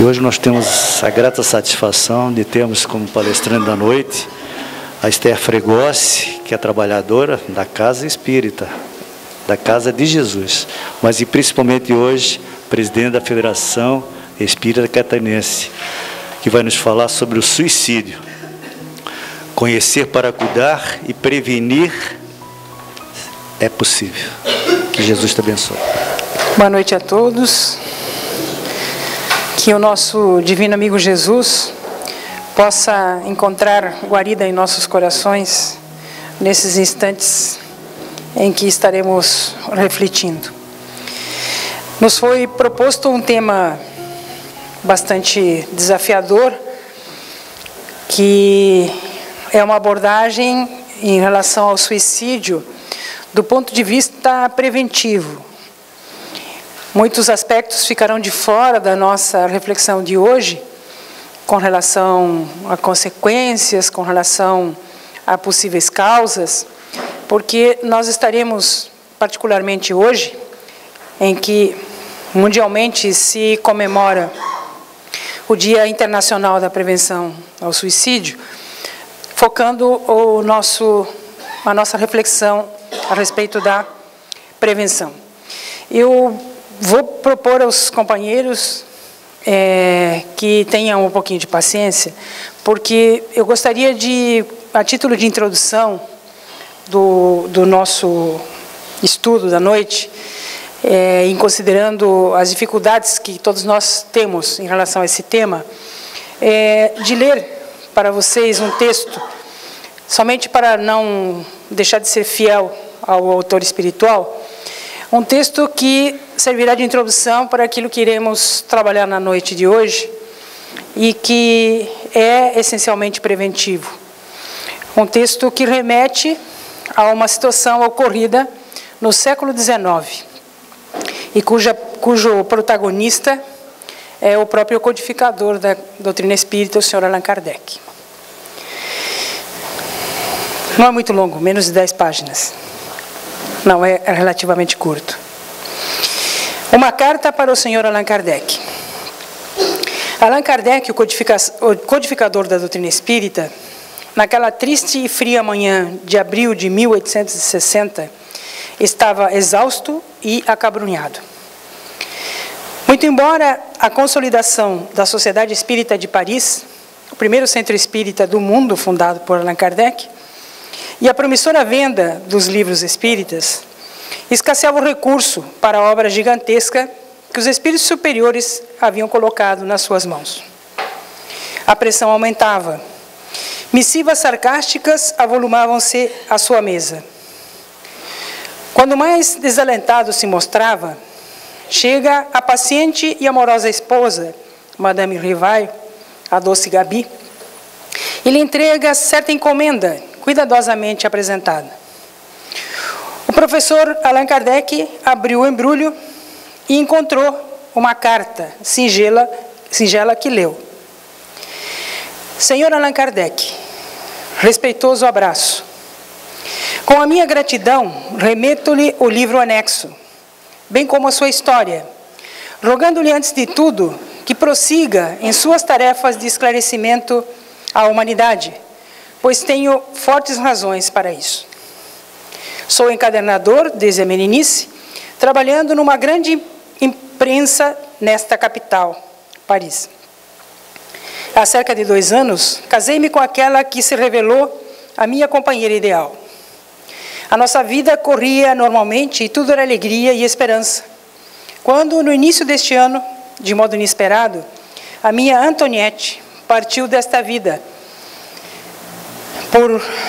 E hoje nós temos a grata satisfação de termos como palestrante da noite a Esther Fregosi, que é trabalhadora da Casa Espírita, da Casa de Jesus, mas e principalmente hoje, presidente da Federação Espírita Catarinense, que vai nos falar sobre o suicídio. Conhecer para cuidar e prevenir é possível. Que Jesus te abençoe. Boa noite a todos. Que o nosso divino amigo Jesus possa encontrar guarida em nossos corações nesses instantes em que estaremos refletindo. Nos foi proposto um tema bastante desafiador, que é uma abordagem em relação ao suicídio do ponto de vista preventivo. Muitos aspectos ficarão de fora da nossa reflexão de hoje, com relação a consequências, com relação a possíveis causas, porque nós estaremos, particularmente hoje, em que mundialmente se comemora o Dia Internacional da Prevenção ao Suicídio, focando a nossa reflexão a respeito da prevenção. Eu vou propor aos companheiros que tenham um pouquinho de paciência, porque eu gostaria de, a título de introdução do nosso estudo da noite, em considerando as dificuldades que todos nós temos em relação a esse tema, de ler para vocês um texto, somente para não deixar de ser fiel ao autor espiritual, um texto que servirá de introdução para aquilo que iremos trabalhar na noite de hoje e que é essencialmente preventivo. Um texto que remete a uma situação ocorrida no século XIX e cujo protagonista é o próprio codificador da doutrina espírita, o Sr. Allan Kardec. Não é muito longo, menos de 10 páginas. Não, é relativamente curto. Uma carta para o Sr. Allan Kardec. Allan Kardec, o codificador da doutrina espírita, naquela triste e fria manhã de abril de 1860, estava exausto e acabrunhado. Muito embora a consolidação da Sociedade Espírita de Paris, o primeiro centro espírita do mundo fundado por Allan Kardec, e a promissora venda dos livros espíritas, escasseava o recurso para a obra gigantesca que os espíritos superiores haviam colocado nas suas mãos. A pressão aumentava. Missivas sarcásticas avolumavam-se à sua mesa. Quando mais desalentado se mostrava, chega a paciente e amorosa esposa, Madame Rivail, a doce Gabi, e lhe entrega certa encomenda, cuidadosamente apresentada. O professor Allan Kardec abriu o embrulho e encontrou uma carta singela que leu: Senhor Allan Kardec, respeitoso abraço. Com a minha gratidão, remeto-lhe o livro anexo, bem como a sua história, rogando-lhe antes de tudo que prossiga em suas tarefas de esclarecimento à humanidade, pois tenho fortes razões para isso. Sou encadernador desde a meninice, trabalhando numa grande imprensa nesta capital, Paris. Há cerca de 2 anos, casei-me com aquela que se revelou a minha companheira ideal. A nossa vida corria normalmente e tudo era alegria e esperança. Quando, no início deste ano, de modo inesperado, a minha Antoniette partiu desta vida,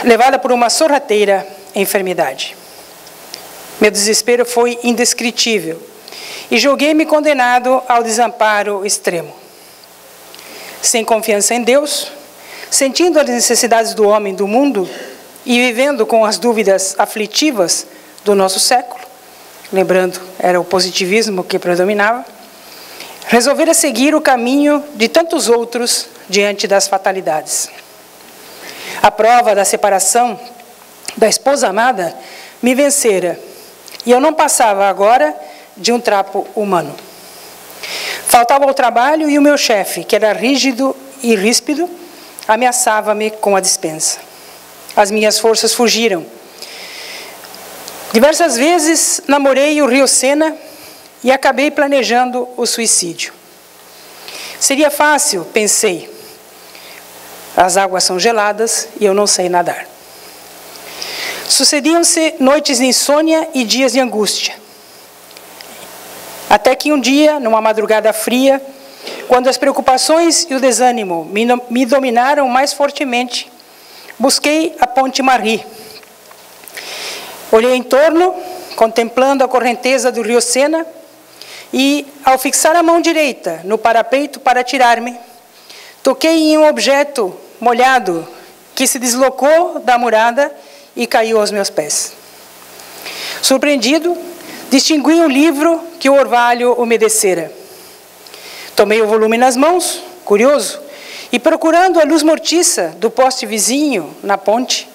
levada por uma sorrateira enfermidade. Meu desespero foi indescritível e julguei-me condenado ao desamparo extremo. Sem confiança em Deus, sentindo as necessidades do homem do mundo e vivendo com as dúvidas aflitivas do nosso século, lembrando, era o positivismo que predominava, resolvera seguir o caminho de tantos outros diante das fatalidades. A prova da separação da esposa amada me vencera, e eu não passava agora de um trapo humano. Faltava ao trabalho e o meu chefe, que era rígido e ríspido, ameaçava-me com a dispensa. As minhas forças fugiram. Diversas vezes namorei o rio Sena e acabei planejando o suicídio. Seria fácil, pensei. As águas são geladas e eu não sei nadar. Sucediam-se noites de insônia e dias de angústia. Até que um dia, numa madrugada fria, quando as preocupações e o desânimo me dominaram mais fortemente, busquei a Ponte Marie. Olhei em torno, contemplando a correnteza do rio Sena, e, ao fixar a mão direita no parapeito para atirar-me, toquei em um objeto molhado que se deslocou da murada e caiu aos meus pés. Surpreendido, distingui um livro que o orvalho umedecera. Tomei o volume nas mãos, curioso, e procurando a luz mortiça do poste vizinho na ponte,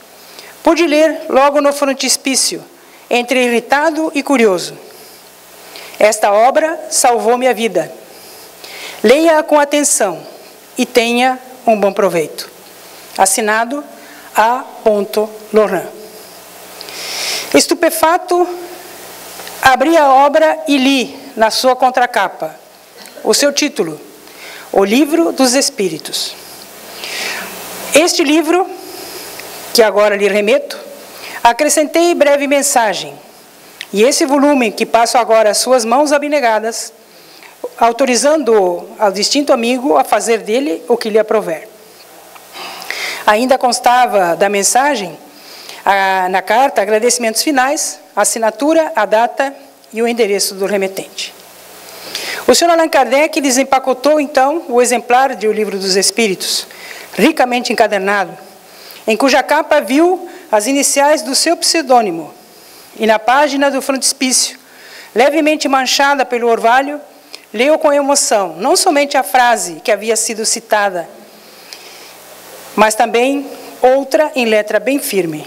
pude ler logo no frontispício, entre irritado e curioso: esta obra salvou-me a vida. Leia-a com atenção e tenha um bom proveito. Assinado A. Laurent. Estupefato, abri a obra e li, na sua contracapa, o seu título: O Livro dos Espíritos. Este livro, que agora lhe remeto, acrescentei breve mensagem, e esse volume que passo agora às suas mãos abnegadas, autorizando-o ao distinto amigo a fazer dele o que lhe aprover. Ainda constava da mensagem, na carta, agradecimentos finais, a assinatura, a data e o endereço do remetente. O Sr. Allan Kardec desempacotou, então, o exemplar de O Livro dos Espíritos, ricamente encadernado, em cuja capa viu as iniciais do seu pseudônimo, e na página do frontispício, levemente manchada pelo orvalho, leu com emoção, não somente a frase que havia sido citada, mas também outra em letra bem firme.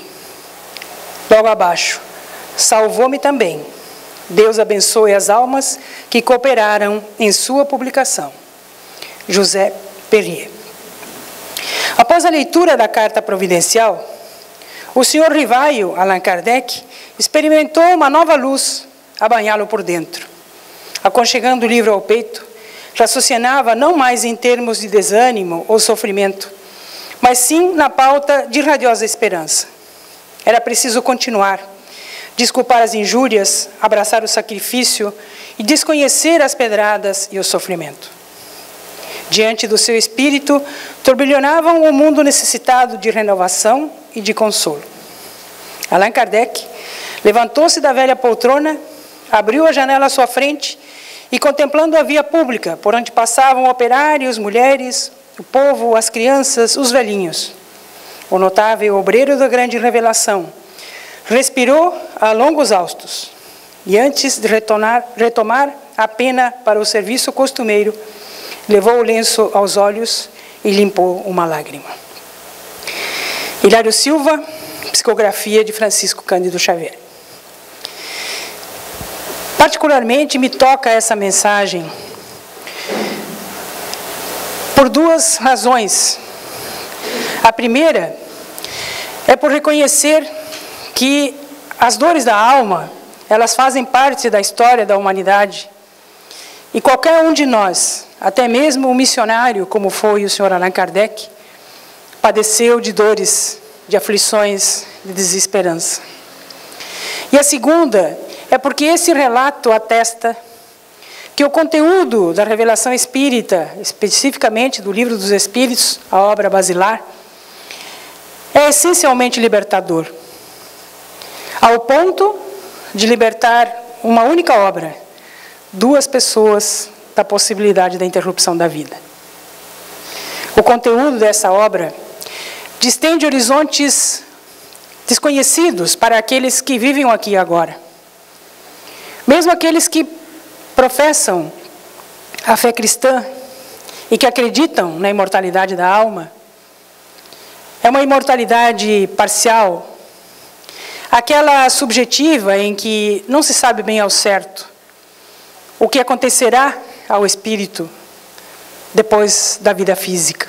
Logo abaixo: salvou-me também. Deus abençoe as almas que cooperaram em sua publicação. José Perrier. Após a leitura da carta providencial, o Sr. Rivaio, Allan Kardec, experimentou uma nova luz a banhá-lo por dentro. Aconchegando o livro ao peito, raciocinava não mais em termos de desânimo ou sofrimento, mas sim na pauta de radiosa esperança. Era preciso continuar, desculpar as injúrias, abraçar o sacrifício e desconhecer as pedradas e o sofrimento. Diante do seu espírito, turbilhonavam o mundo necessitado de renovação e de consolo. Allan Kardec levantou-se da velha poltrona, abriu a janela à sua frente e, contemplando a via pública, por onde passavam operários, mulheres, o povo, as crianças, os velhinhos, o notável obreiro da grande revelação, respirou a longos haustos e, antes de retomar a pena para o serviço costumeiro, levou o lenço aos olhos e limpou uma lágrima. Hilário Silva, psicografia de Francisco Cândido Xavier. Particularmente me toca essa mensagem por duas razões. A primeira é por reconhecer que as dores da alma, elas fazem parte da história da humanidade. E qualquer um de nós, até mesmo um missionário, como foi o Sr. Allan Kardec, padeceu de dores, de aflições, de desesperança. E a segunda é porque esse relato atesta que o conteúdo da revelação espírita, especificamente do Livro dos Espíritos, a obra basilar, é essencialmente libertador, ao ponto de libertar uma única obra, duas pessoas da possibilidade da interrupção da vida. O conteúdo dessa obra distende horizontes desconhecidos para aqueles que vivem aqui e agora. Mesmo aqueles que professam a fé cristã e que acreditam na imortalidade da alma, é uma imortalidade parcial, aquela subjetiva em que não se sabe bem ao certo o que acontecerá ao espírito depois da vida física.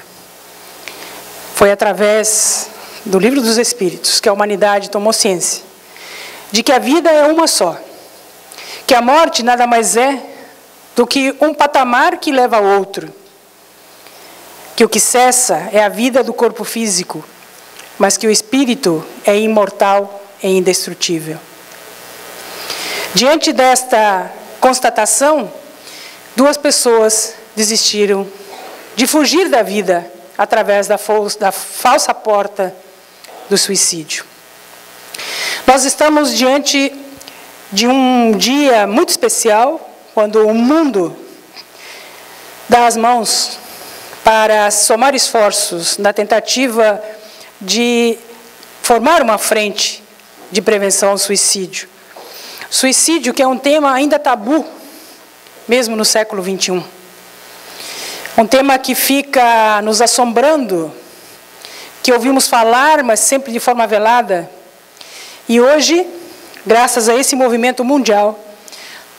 Foi através do Livro dos Espíritos que a humanidade tomou ciência de que a vida é uma só, que a morte nada mais é do que um patamar que leva ao outro, que o que cessa é a vida do corpo físico, mas que o espírito é imortal e indestrutível. Diante desta constatação, duas pessoas desistiram de fugir da vida através da falsa porta do suicídio. Nós estamos diante de um dia muito especial, quando o mundo dá as mãos para somar esforços na tentativa de formar uma frente de prevenção ao suicídio. Suicídio, que é um tema ainda tabu, mesmo no século XXI. Um tema que fica nos assombrando, que ouvimos falar, mas sempre de forma velada. E hoje, graças a esse movimento mundial,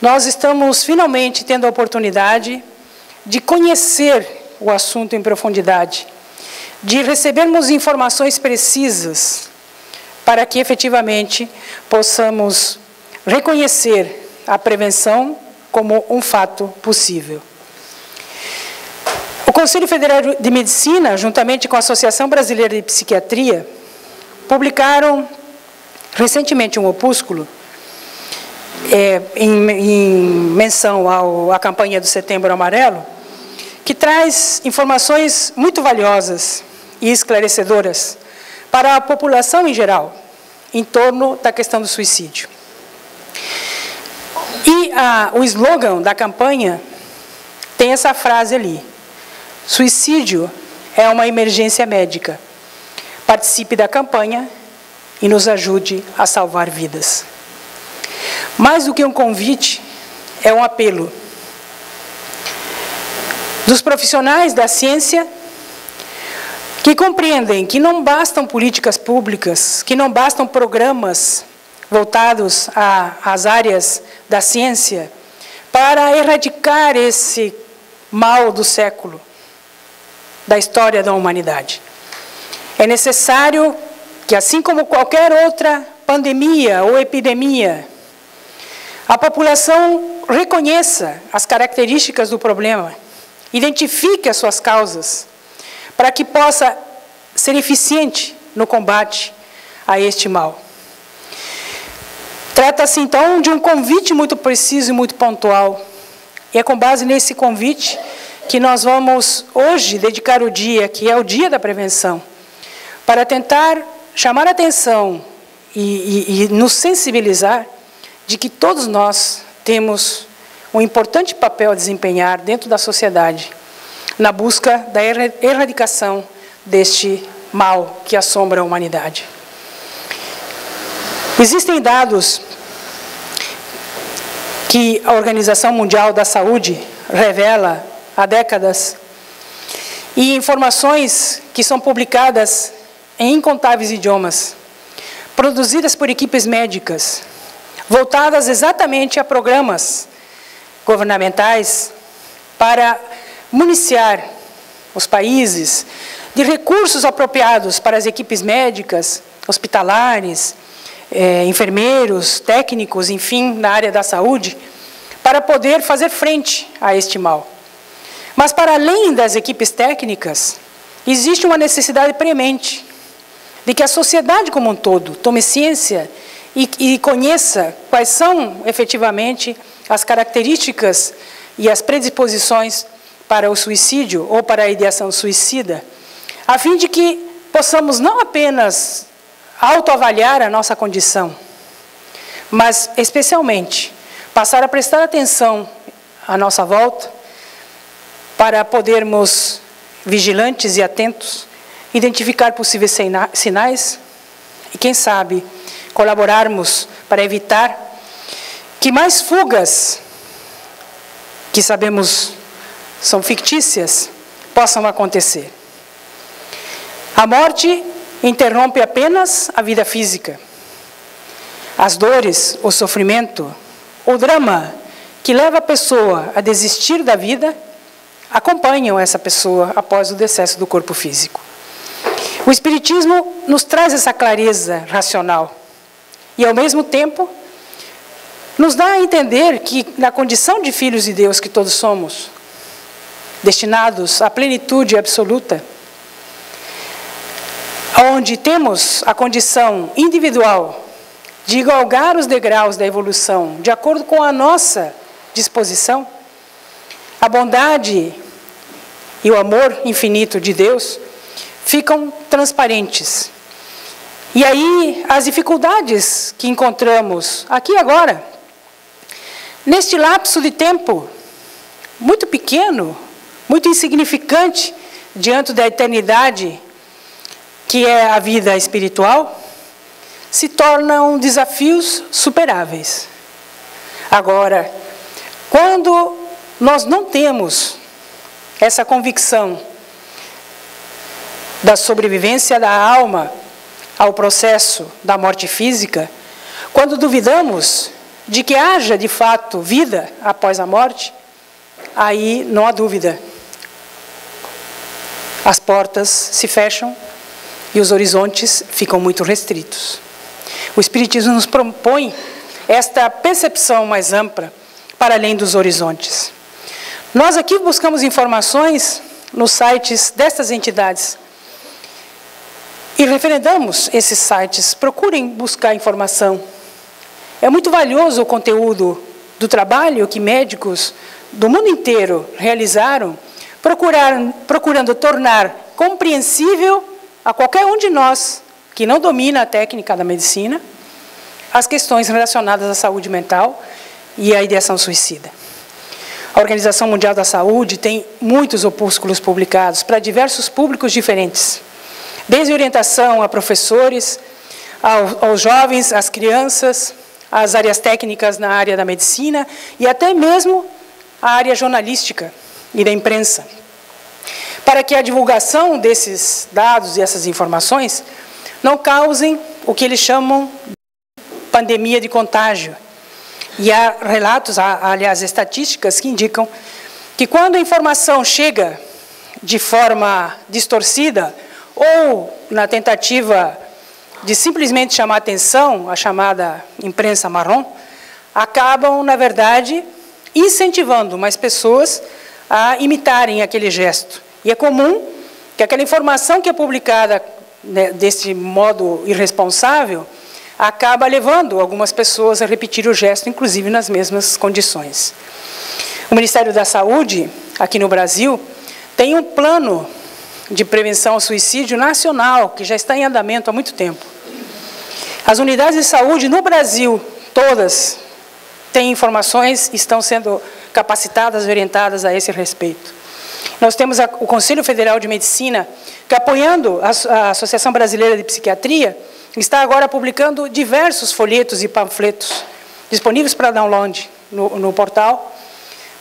nós estamos finalmente tendo a oportunidade de conhecer o assunto em profundidade, de recebermos informações precisas, para que efetivamente possamos reconhecer a prevenção como um fato possível. O Conselho Federal de Medicina, juntamente com a Associação Brasileira de Psiquiatria, publicaram recentemente um opúsculo em menção à campanha do Setembro Amarelo, que traz informações muito valiosas e esclarecedoras para a população em geral, em torno da questão do suicídio. E o slogan da campanha tem essa frase ali: suicídio é uma emergência médica. Participe da campanha e nos ajude a salvar vidas. Mais do que um convite, é um apelo dos profissionais da ciência que compreendem que não bastam políticas públicas, que não bastam programas voltados às áreas da ciência para erradicar esse mal do século, da história da humanidade. É necessário que, assim como qualquer outra pandemia ou epidemia, a população reconheça as características do problema, identifique as suas causas, para que possa ser eficiente no combate a este mal. Trata-se, então, de um convite muito preciso e muito pontual. E é com base nesse convite que nós vamos, hoje, dedicar o dia, que é o Dia da Prevenção, para tentar chamar a atenção e nos sensibilizar de que todos nós temos um importante papel a desempenhar dentro da sociedade, na busca da erradicação deste mal que assombra a humanidade. Existem dados que a Organização Mundial da Saúde revela há décadas e informações que são publicadas em incontáveis idiomas, produzidas por equipes médicas, voltadas exatamente a programas governamentais para municiar os países de recursos apropriados para as equipes médicas, hospitalares, enfermeiros, técnicos, enfim, na área da saúde, para poder fazer frente a este mal. Mas, para além das equipes técnicas, existe uma necessidade premente de que a sociedade como um todo tome ciência e conheça quais são, efetivamente, as características e as predisposições para o suicídio ou para a ideação suicida, a fim de que possamos não apenas autoavaliar a nossa condição, mas, especialmente, passar a prestar atenção à nossa volta para podermos, vigilantes e atentos, identificar possíveis sinais e, quem sabe, colaborarmos para evitar que mais fugas, que sabemos são fictícias, possam acontecer. A morte interrompe apenas a vida física. As dores, o sofrimento, o drama que leva a pessoa a desistir da vida acompanham essa pessoa após o decesso do corpo físico. O Espiritismo nos traz essa clareza racional e, ao mesmo tempo, nos dá a entender que, na condição de filhos de Deus que todos somos, destinados à plenitude absoluta, onde temos a condição individual de galgar os degraus da evolução de acordo com a nossa disposição, a bondade e o amor infinito de Deus ficam transparentes. E aí, as dificuldades que encontramos aqui agora, neste lapso de tempo muito pequeno, muito insignificante diante da eternidade, que é a vida espiritual, se tornam desafios superáveis. Agora, quando nós não temos essa convicção da sobrevivência da alma ao processo da morte física, quando duvidamos de que haja, de fato, vida após a morte, aí não há dúvida. As portas se fecham e os horizontes ficam muito restritos. O Espiritismo nos propõe esta percepção mais ampla para além dos horizontes. Nós aqui buscamos informações nos sites destas entidades e referendamos esses sites. Procurem buscar informação. É muito valioso o conteúdo do trabalho que médicos do mundo inteiro realizaram, procurando tornar compreensível a qualquer um de nós que não domina a técnica da medicina as questões relacionadas à saúde mental e à ideação suicida. A Organização Mundial da Saúde tem muitos opúsculos publicados para diversos públicos diferentes, desde orientação a professores, aos jovens, às crianças, às áreas técnicas na área da medicina e até mesmo a área jornalística e da imprensa, para que a divulgação desses dados e essas informações não causem o que eles chamam de pandemia de contágio. E há relatos, aliás, estatísticas que indicam que quando a informação chega de forma distorcida ou na tentativa de simplesmente chamar atenção, a chamada imprensa marrom, acabam, na verdade, incentivando mais pessoas a imitarem aquele gesto. E é comum que aquela informação que é publicada desse modo irresponsável acaba levando algumas pessoas a repetir o gesto, inclusive nas mesmas condições. O Ministério da Saúde, aqui no Brasil, tem um plano de prevenção ao suicídio nacional, que já está em andamento há muito tempo. As unidades de saúde no Brasil, todas, têm informações, estão sendo capacitadas e orientadas a esse respeito. Nós temos o Conselho Federal de Medicina, que, apoiando a Associação Brasileira de Psiquiatria, está agora publicando diversos folhetos e panfletos disponíveis para download no portal,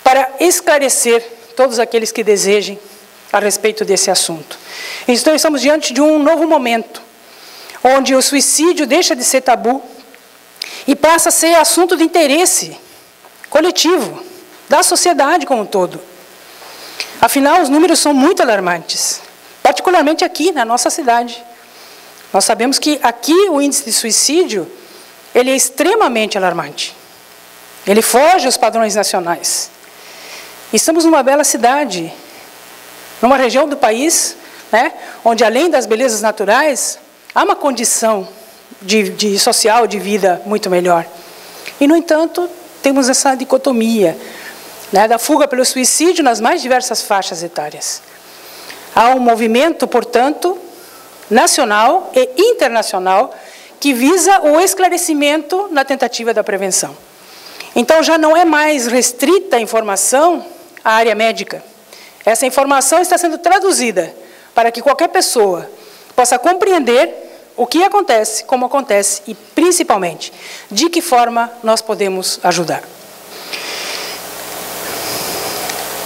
para esclarecer todos aqueles que desejem a respeito desse assunto. Então, estamos diante de um novo momento, onde o suicídio deixa de ser tabu e passa a ser assunto de interesse coletivo, da sociedade como um todo. Afinal, os números são muito alarmantes, particularmente aqui na nossa cidade. Nós sabemos que aqui o índice de suicídio ele é extremamente alarmante. Ele foge aos padrões nacionais. Estamos numa bela cidade, numa região do país, onde além das belezas naturais, há uma condição de social, de vida muito melhor. E, no entanto, temos essa dicotomia da fuga pelo suicídio nas mais diversas faixas etárias. Há um movimento, portanto, nacional e internacional que visa o esclarecimento na tentativa da prevenção. Então, já não é mais restrita a informação à área médica. Essa informação está sendo traduzida para que qualquer pessoa possa compreender o que acontece, como acontece e, principalmente, de que forma nós podemos ajudar.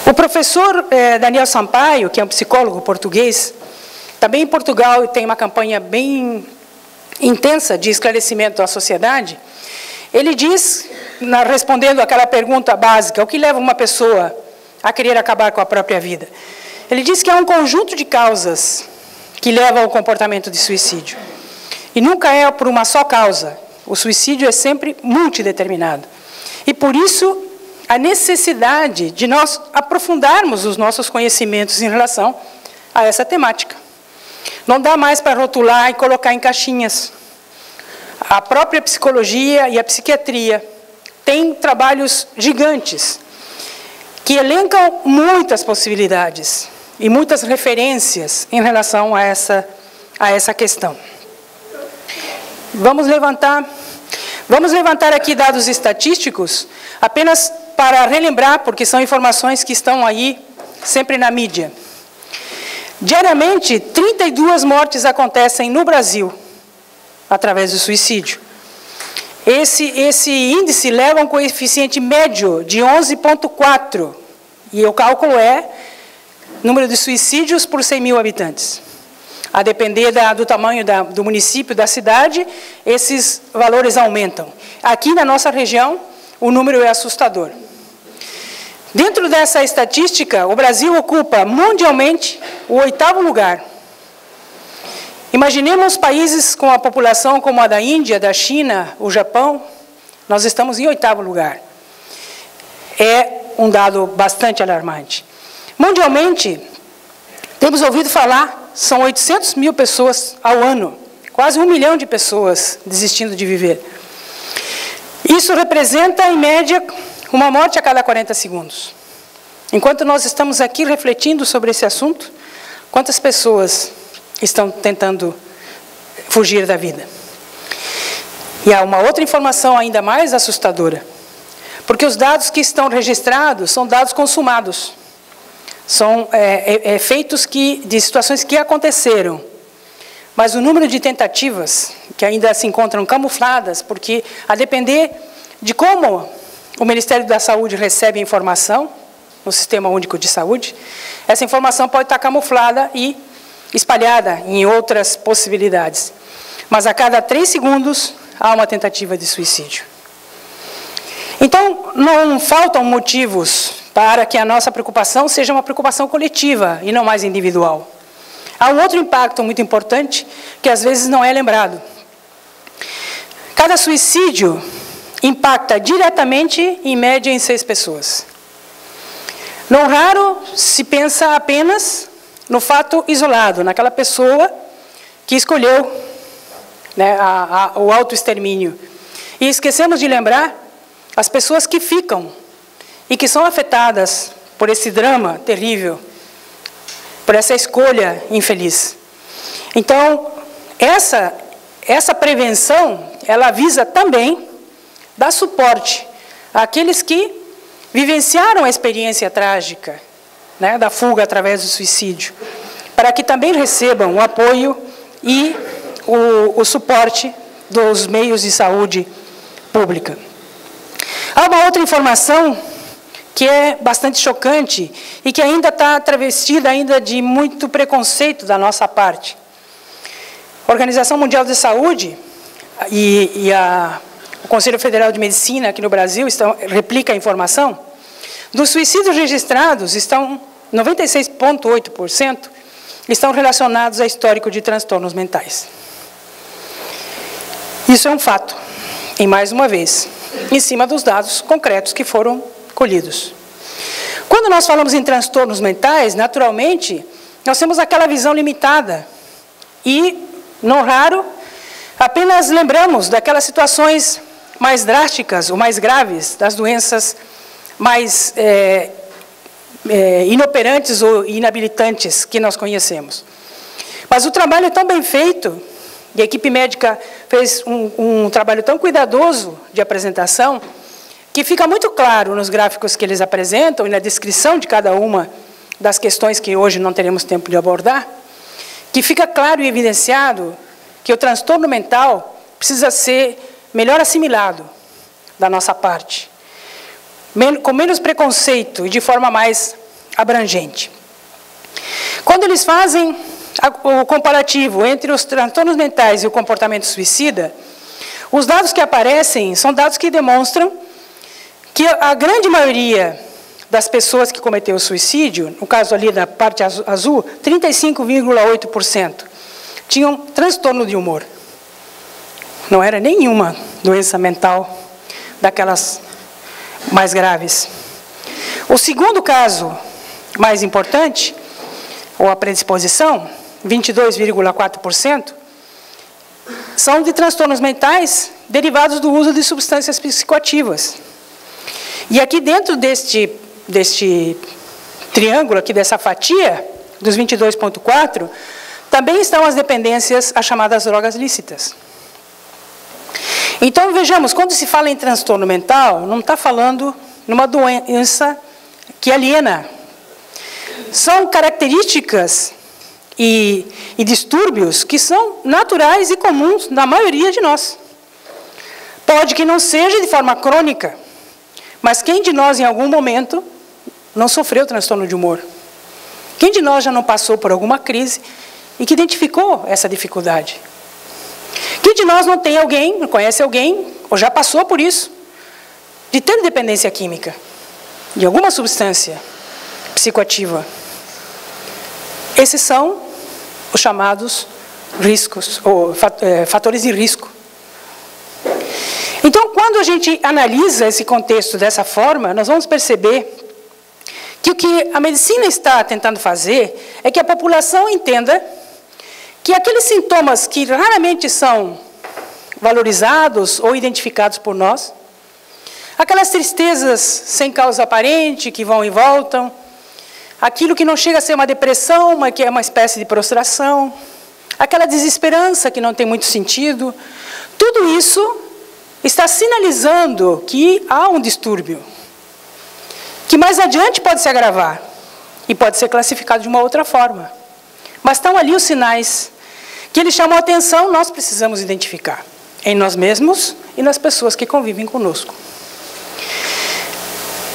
O professor Daniel Sampaio, que é um psicólogo português, também em Portugal tem uma campanha bem intensa de esclarecimento à sociedade, ele diz, respondendo aquela pergunta básica, o que leva uma pessoa a querer acabar com a própria vida? Ele diz que há um conjunto de causas que levam ao comportamento de suicídio. E nunca é por uma só causa. O suicídio é sempre multideterminado. E por isso, a necessidade de nós aprofundarmos os nossos conhecimentos em relação a essa temática. Não dá mais para rotular e colocar em caixinhas. A própria psicologia e a psiquiatria têm trabalhos gigantes que elencam muitas possibilidades e muitas referências em relação a essa questão. Vamos levantar aqui dados estatísticos, apenas para relembrar, porque são informações que estão aí sempre na mídia. Diariamente, 32 mortes acontecem no Brasil, através do suicídio. Esse índice leva um coeficiente médio de 11,4, e o cálculo é número de suicídios por 100 mil habitantes. A depender do tamanho do município, da cidade, esses valores aumentam. Aqui na nossa região, o número é assustador. Dentro dessa estatística, o Brasil ocupa mundialmente o 8º lugar. Imaginemos países com a população como a da Índia, da China, o Japão, nós estamos em 8º lugar. É um dado bastante alarmante. Mundialmente, temos ouvido falar, são 800 mil pessoas ao ano, quase 1 milhão de pessoas desistindo de viver. Isso representa, em média, uma morte a cada 40 segundos. Enquanto nós estamos aqui refletindo sobre esse assunto, quantas pessoas estão tentando fugir da vida? E há uma outra informação ainda mais assustadora, porque os dados que estão registrados são dados consumados. São efeitos de situações que aconteceram. Mas o número de tentativas que ainda se encontram camufladas, porque a depender de como o Ministério da Saúde recebe a informação, no Sistema Único de Saúde, essa informação pode estar camuflada e espalhada em outras possibilidades. Mas a cada 3 segundos há uma tentativa de suicídio. Então, não faltam motivos para que a nossa preocupação seja uma preocupação coletiva e não mais individual. Há um outro impacto muito importante que às vezes não é lembrado. Cada suicídio impacta diretamente, em média, em 6 pessoas. Não raro se pensa apenas no fato isolado, naquela pessoa que escolheu, né, o autoextermínio. E esquecemos de lembrar as pessoas que ficam e que são afetadas por esse drama terrível, por essa escolha infeliz. Então, essa prevenção, ela visa também dar suporte àqueles que vivenciaram a experiência trágica, né, da fuga através do suicídio, para que também recebam o apoio e o suporte dos meios de saúde pública. Há uma outra informação que é bastante chocante e que ainda está travestida ainda de muito preconceito da nossa parte. A Organização Mundial de Saúde e o Conselho Federal de Medicina aqui no Brasil replica a informação. Dos suicídios registrados, 96,8% estão relacionados a histórico de transtornos mentais. Isso é um fato, e mais uma vez, em cima dos dados concretos que foram colhidos. Quando nós falamos em transtornos mentais, naturalmente, nós temos aquela visão limitada e, não raro, apenas lembramos daquelas situações mais drásticas ou mais graves, das doenças mais inoperantes ou inabilitantes que nós conhecemos. Mas o trabalho é tão bem feito, e a equipe médica fez um trabalho tão cuidadoso de apresentação, que fica muito claro nos gráficos que eles apresentam e na descrição de cada uma das questões que hoje não teremos tempo de abordar, que fica claro e evidenciado que o transtorno mental precisa ser melhor assimilado da nossa parte, com menos preconceito e de forma mais abrangente. Quando eles fazem o comparativo entre os transtornos mentais e o comportamento suicida, os dados que aparecem são dados que demonstram que a grande maioria das pessoas que cometeu suicídio, no caso ali da parte azul, 35,8%, tinham transtorno de humor. Não era nenhuma doença mental daquelas mais graves. O segundo caso mais importante, ou a predisposição, 22,4%, são de transtornos mentais derivados do uso de substâncias psicoativas. E aqui dentro deste triângulo, aqui dessa fatia, dos 22,4%, também estão as dependências, as chamadas drogas lícitas. Então, vejamos, quando se fala em transtorno mental, não está falando numa doença que aliena. São características e distúrbios que são naturais e comuns na maioria de nós. Pode que não seja de forma crônica, mas quem de nós, em algum momento, não sofreu transtorno de humor? Quem de nós já não passou por alguma crise e que identificou essa dificuldade? Quem de nós não tem alguém, não conhece alguém, ou já passou por isso, de ter dependência química, de alguma substância psicoativa? Esses são os chamados riscos, ou fatores de risco. Então, quando a gente analisa esse contexto dessa forma, nós vamos perceber que o que a medicina está tentando fazer é que a população entenda que aqueles sintomas que raramente são valorizados ou identificados por nós, aquelas tristezas sem causa aparente que vão e voltam, aquilo que não chega a ser uma depressão, mas que é uma espécie de prostração, aquela desesperança que não tem muito sentido, tudo isso está sinalizando que há um distúrbio, que mais adiante pode se agravar e pode ser classificado de uma outra forma. Mas estão ali os sinais que eles chamam a atenção, nós precisamos identificar em nós mesmos e nas pessoas que convivem conosco.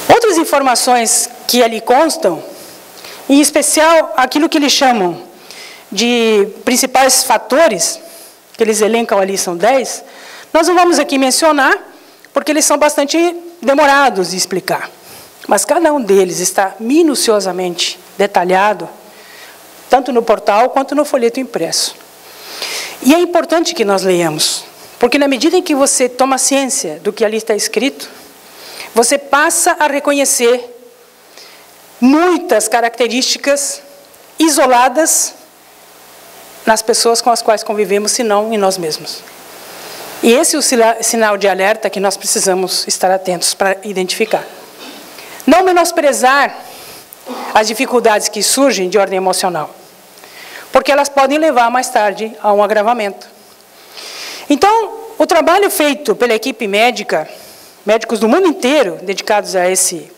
Outras informações que ali constam, em especial aquilo que eles chamam de principais fatores, que eles elencam ali, são 10, nós não vamos aqui mencionar, porque eles são bastante demorados de explicar. Mas cada um deles está minuciosamente detalhado, tanto no portal quanto no folheto impresso. E é importante que nós leiamos, porque na medida em que você toma ciência do que ali está escrito, você passa a reconhecer muitas características isoladas nas pessoas com as quais convivemos, se não em nós mesmos. E esse é o sinal de alerta que nós precisamos estar atentos para identificar. Não menosprezar as dificuldades que surgem de ordem emocional, porque elas podem levar mais tarde a um agravamento. Então, o trabalho feito pela equipe médica, médicos do mundo inteiro dedicados a esse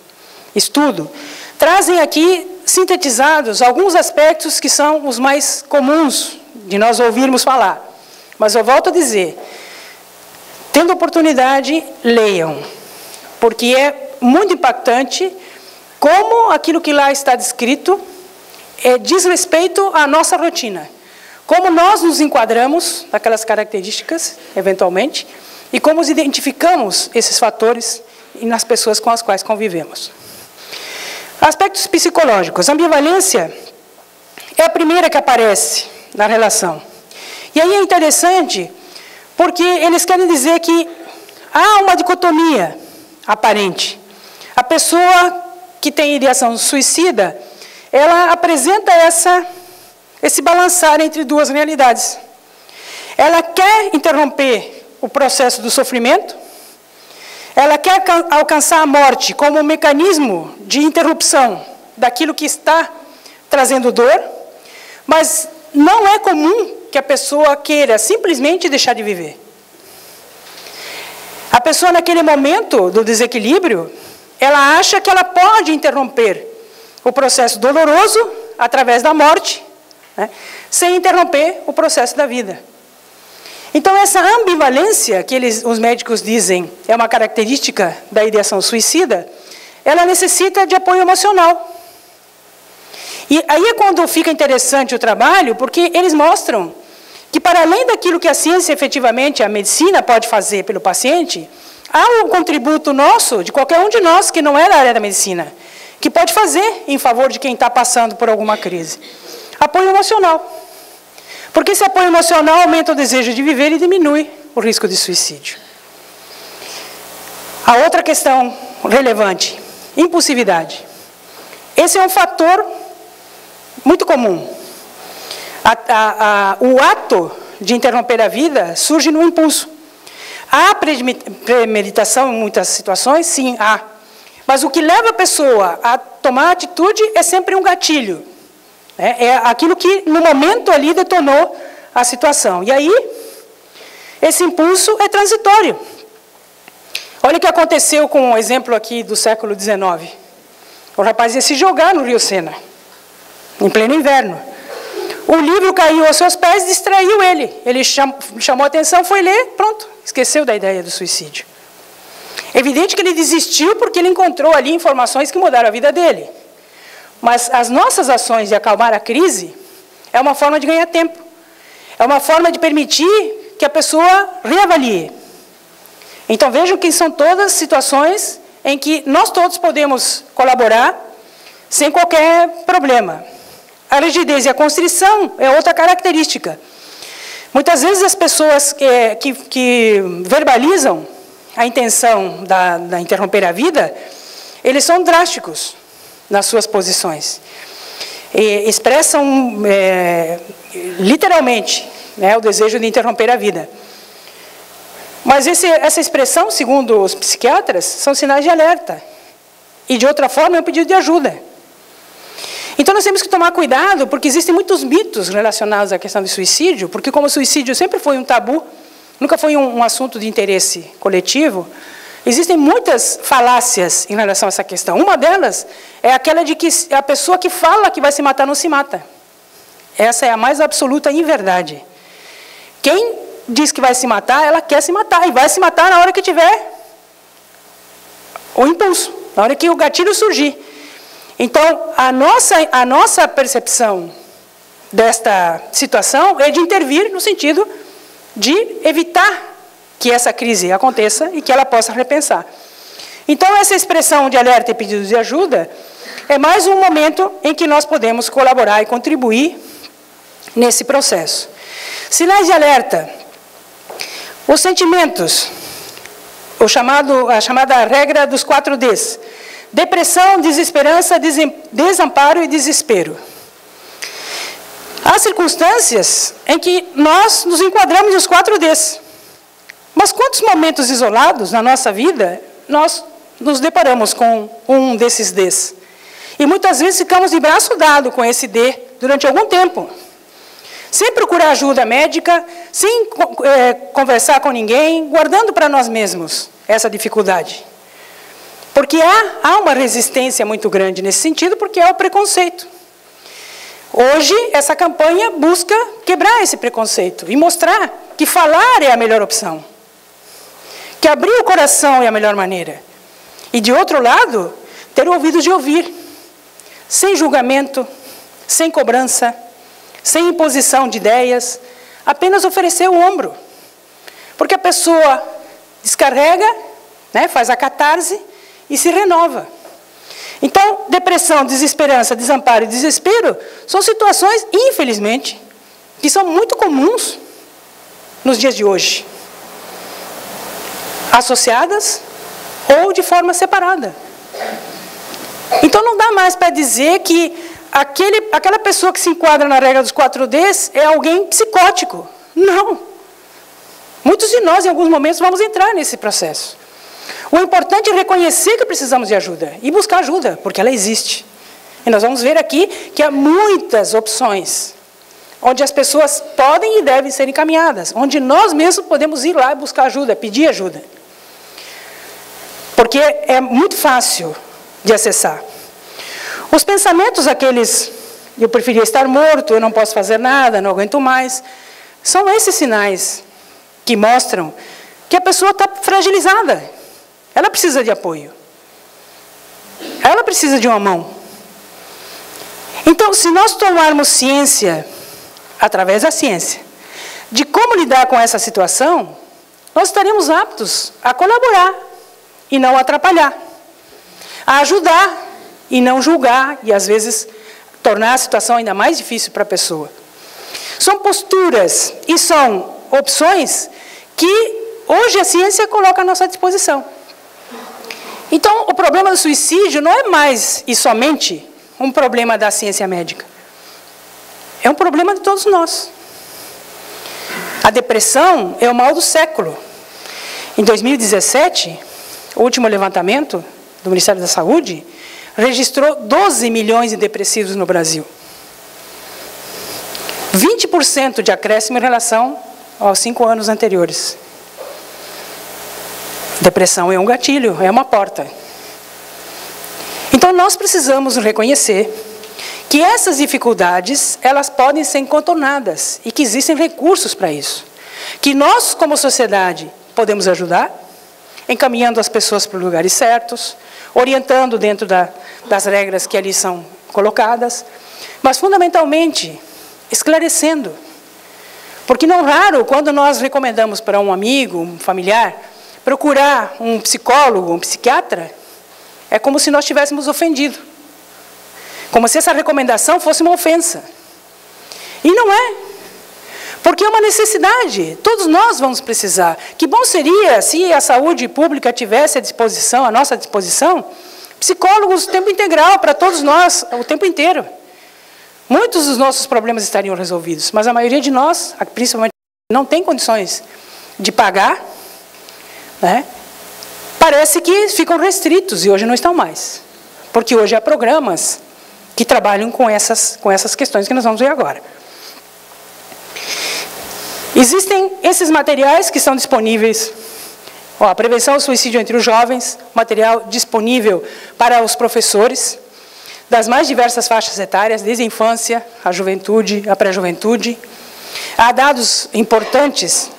estudo, trazem aqui sintetizados alguns aspectos que são os mais comuns de nós ouvirmos falar. Mas eu volto a dizer, tendo oportunidade, leiam, porque é muito impactante como aquilo que lá está descrito diz respeito à nossa rotina. Como nós nos enquadramos naquelas características, eventualmente, e como identificamos esses fatores nas pessoas com as quais convivemos. Aspectos psicológicos. A ambivalência é a primeira que aparece na relação. E aí é interessante, porque eles querem dizer que há uma dicotomia aparente. A pessoa que tem ideação suicida, ela apresenta esse balançar entre duas realidades. Ela quer interromper o processo do sofrimento, ela quer alcançar a morte como um mecanismo de interrupção daquilo que está trazendo dor, mas não é comum que a pessoa queira simplesmente deixar de viver. A pessoa, naquele momento do desequilíbrio, ela acha que ela pode interromper o processo doloroso através da morte, né, sem interromper o processo da vida. Então, essa ambivalência que os médicos dizem é uma característica da ideação suicida, ela necessita de apoio emocional. E aí é quando fica interessante o trabalho, porque eles mostram que, para além daquilo que a ciência, efetivamente, a medicina pode fazer pelo paciente, há um contributo nosso, de qualquer um de nós que não é da área da medicina, que pode fazer em favor de quem está passando por alguma crise. Apoio emocional. Porque esse apoio emocional aumenta o desejo de viver e diminui o risco de suicídio. A outra questão relevante, impulsividade. Esse é um fator muito comum. O ato de interromper a vida surge no impulso. Há premeditação em muitas situações? Sim, há. Mas o que leva a pessoa a tomar atitude é sempre um gatilho. É aquilo que, no momento ali, detonou a situação. E aí, esse impulso é transitório. Olha o que aconteceu com o exemplo aqui do século XIX. O rapaz ia se jogar no Rio Sena, em pleno inverno. O livro caiu aos seus pés e distraiu ele. Ele chamou a atenção, foi ler, pronto, esqueceu da ideia do suicídio. Evidente que ele desistiu porque ele encontrou ali informações que mudaram a vida dele. Mas as nossas ações de acalmar a crise é uma forma de ganhar tempo. É uma forma de permitir que a pessoa reavalie. Então vejam que são todas situações em que nós todos podemos colaborar sem qualquer problema. A rigidez e a constrição é outra característica. Muitas vezes as pessoas que verbalizam a intenção da interromper a vida, eles são drásticos nas suas posições. E expressam literalmente, né, o desejo de interromper a vida. Mas essa expressão, segundo os psiquiatras, são sinais de alerta. E, de outra forma, é um pedido de ajuda. Então, nós temos que tomar cuidado, porque existem muitos mitos relacionados à questão do suicídio, porque como o suicídio sempre foi um tabu, nunca foi um assunto de interesse coletivo, existem muitas falácias em relação a essa questão. Uma delas é aquela de que a pessoa que fala que vai se matar não se mata. Essa é a mais absoluta inverdade. Quem diz que vai se matar, ela quer se matar, e vai se matar na hora que tiver o impulso, na hora que o gatilho surgir. Então, a nossa percepção desta situação é de intervir no sentido de evitar que essa crise aconteça e que ela possa repensar. Então, essa expressão de alerta e pedido de ajuda é mais um momento em que nós podemos colaborar e contribuir nesse processo. Sinais de alerta. Os sentimentos, a chamada regra dos 4 Ds. Depressão, desesperança, desamparo e desespero. Há circunstâncias em que nós nos enquadramos nos 4 Ds. Mas quantos momentos isolados na nossa vida nós nos deparamos com um desses Ds? E muitas vezes ficamos de braço dado com esse D durante algum tempo. Sem procurar ajuda médica, sem conversar com ninguém, guardando para nós mesmos essa dificuldade. Porque há uma resistência muito grande nesse sentido, porque é o preconceito. Hoje, essa campanha busca quebrar esse preconceito e mostrar que falar é a melhor opção. Que abrir o coração é a melhor maneira. E, de outro lado, ter ouvidos de ouvir, sem julgamento, sem cobrança, sem imposição de ideias, apenas oferecer o ombro. Porque a pessoa descarrega, né, faz a catarse e se renova. Então, depressão, desesperança, desamparo e desespero são situações, infelizmente, que são muito comuns nos dias de hoje. Associadas ou de forma separada. Então, não dá mais para dizer que aquela pessoa que se enquadra na regra dos 4 Ds é alguém psicótico. Não. Muitos de nós, em alguns momentos, vamos entrar nesse processo. O importante é reconhecer que precisamos de ajuda e buscar ajuda, porque ela existe. E nós vamos ver aqui que há muitas opções, onde as pessoas podem e devem ser encaminhadas, onde nós mesmos podemos ir lá e buscar ajuda, pedir ajuda. Porque é muito fácil de acessar. Os pensamentos, aqueles, eu preferia estar morto, eu não posso fazer nada, não aguento mais, são esses sinais que mostram que a pessoa está fragilizada. Ela precisa de apoio. Ela precisa de uma mão. Então, se nós tomarmos ciência, através da ciência, de como lidar com essa situação, nós estaremos aptos a colaborar e não atrapalhar. A ajudar e não julgar, e às vezes tornar a situação ainda mais difícil para a pessoa. São posturas e são opções que hoje a ciência coloca à nossa disposição. Então, o problema do suicídio não é mais e somente um problema da ciência médica. É um problema de todos nós. A depressão é o mal do século. Em 2017, o último levantamento do Ministério da Saúde registrou 12 milhões de depressivos no Brasil. 20% de acréscimo em relação aos 5 anos anteriores. Depressão é um gatilho, é uma porta. Então, nós precisamos reconhecer que essas dificuldades, elas podem ser contornadas e que existem recursos para isso. Que nós, como sociedade, podemos ajudar, encaminhando as pessoas para os lugares certos, orientando dentro das regras que ali são colocadas, mas, fundamentalmente, esclarecendo. Porque, não raro, quando nós recomendamos para um amigo, um familiar, procurar um psicólogo, um psiquiatra, é como se nós tivéssemos ofendido. Como se essa recomendação fosse uma ofensa. E não é. Porque é uma necessidade. Todos nós vamos precisar. Que bom seria se a saúde pública tivesse à disposição, à nossa disposição, psicólogos tempo integral para todos nós, o tempo inteiro. Muitos dos nossos problemas estariam resolvidos, mas a maioria de nós, principalmente, não tem condições de pagar, né? Parece que ficam restritos, e hoje não estão mais. Porque hoje há programas que trabalham com essas questões que nós vamos ver agora. Existem esses materiais que são disponíveis. A prevenção ao suicídio entre os jovens, material disponível para os professores, das mais diversas faixas etárias, desde a infância, a juventude, a pré-juventude. Há dados importantes.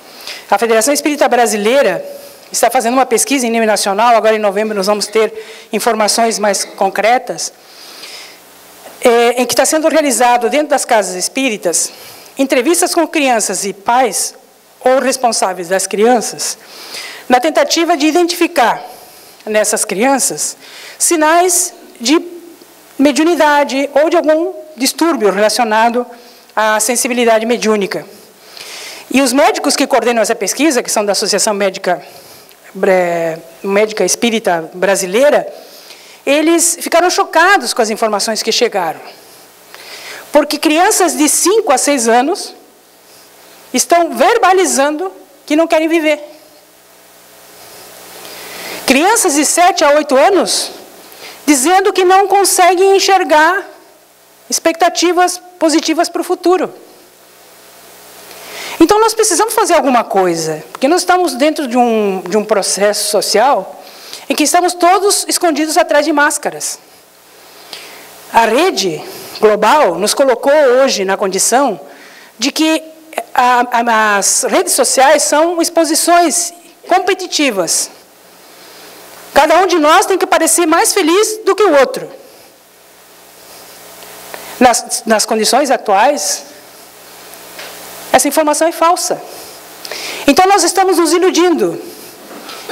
A Federação Espírita Brasileira está fazendo uma pesquisa em nível nacional, agora em novembro nós vamos ter informações mais concretas, em que está sendo realizado dentro das casas espíritas, entrevistas com crianças e pais ou responsáveis das crianças, na tentativa de identificar nessas crianças sinais de mediunidade ou de algum distúrbio relacionado à sensibilidade mediúnica. E os médicos que coordenam essa pesquisa, que são da Associação Médica Espírita Brasileira, eles ficaram chocados com as informações que chegaram. Porque crianças de 5 a 6 anos estão verbalizando que não querem viver. Crianças de 7 a 8 anos dizendo que não conseguem enxergar expectativas positivas para o futuro. Então, nós precisamos fazer alguma coisa, porque nós estamos dentro de um processo social em que estamos todos escondidos atrás de máscaras. A rede global nos colocou hoje na condição de que as redes sociais são exposições competitivas. Cada um de nós tem que parecer mais feliz do que o outro. Nas condições atuais, essa informação é falsa. Então, nós estamos nos iludindo.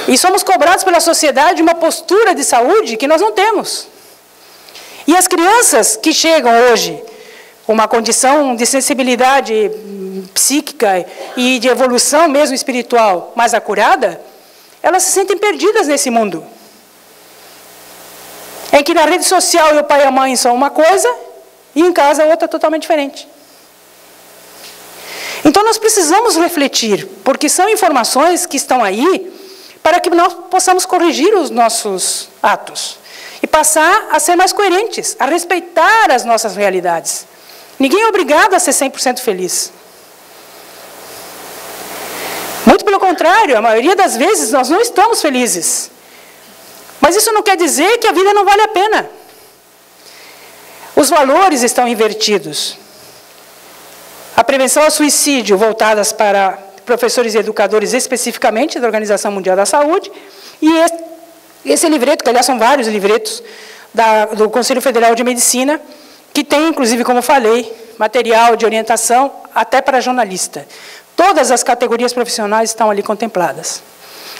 E somos cobrados pela sociedade uma postura de saúde que nós não temos. E as crianças que chegam hoje com uma condição de sensibilidade psíquica e de evolução mesmo espiritual mais acurada, elas se sentem perdidas nesse mundo. Em que na rede social o pai e a mãe são uma coisa e em casa outra totalmente diferente. Então, nós precisamos refletir, porque são informações que estão aí para que nós possamos corrigir os nossos atos e passar a ser mais coerentes, a respeitar as nossas realidades. Ninguém é obrigado a ser 100% feliz. Muito pelo contrário, a maioria das vezes nós não estamos felizes. Mas isso não quer dizer que a vida não vale a pena. Os valores estão invertidos. A prevenção ao suicídio, voltadas para professores e educadores especificamente da Organização Mundial da Saúde, e esse livreto, que aliás são vários livretos do Conselho Federal de Medicina, que tem, inclusive, como falei, material de orientação até para jornalista. Todas as categorias profissionais estão ali contempladas.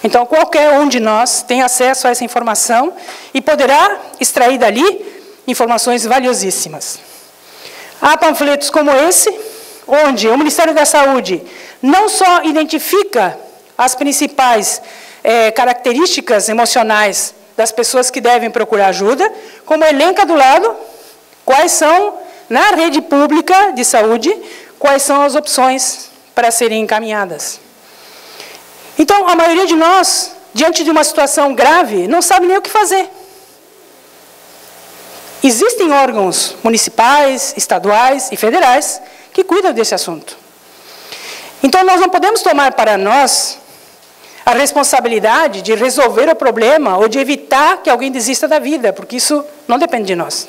Então, qualquer um de nós tem acesso a essa informação e poderá extrair dali informações valiosíssimas. Há panfletos como esse, onde o Ministério da Saúde não só identifica as principais características emocionais das pessoas que devem procurar ajuda, como elenca do lado quais são, na rede pública de saúde, quais são as opções para serem encaminhadas. Então, a maioria de nós, diante de uma situação grave, não sabe nem o que fazer. Existem órgãos municipais, estaduais e federais que cuidam desse assunto. Então, nós não podemos tomar para nós a responsabilidade de resolver o problema ou de evitar que alguém desista da vida, porque isso não depende de nós.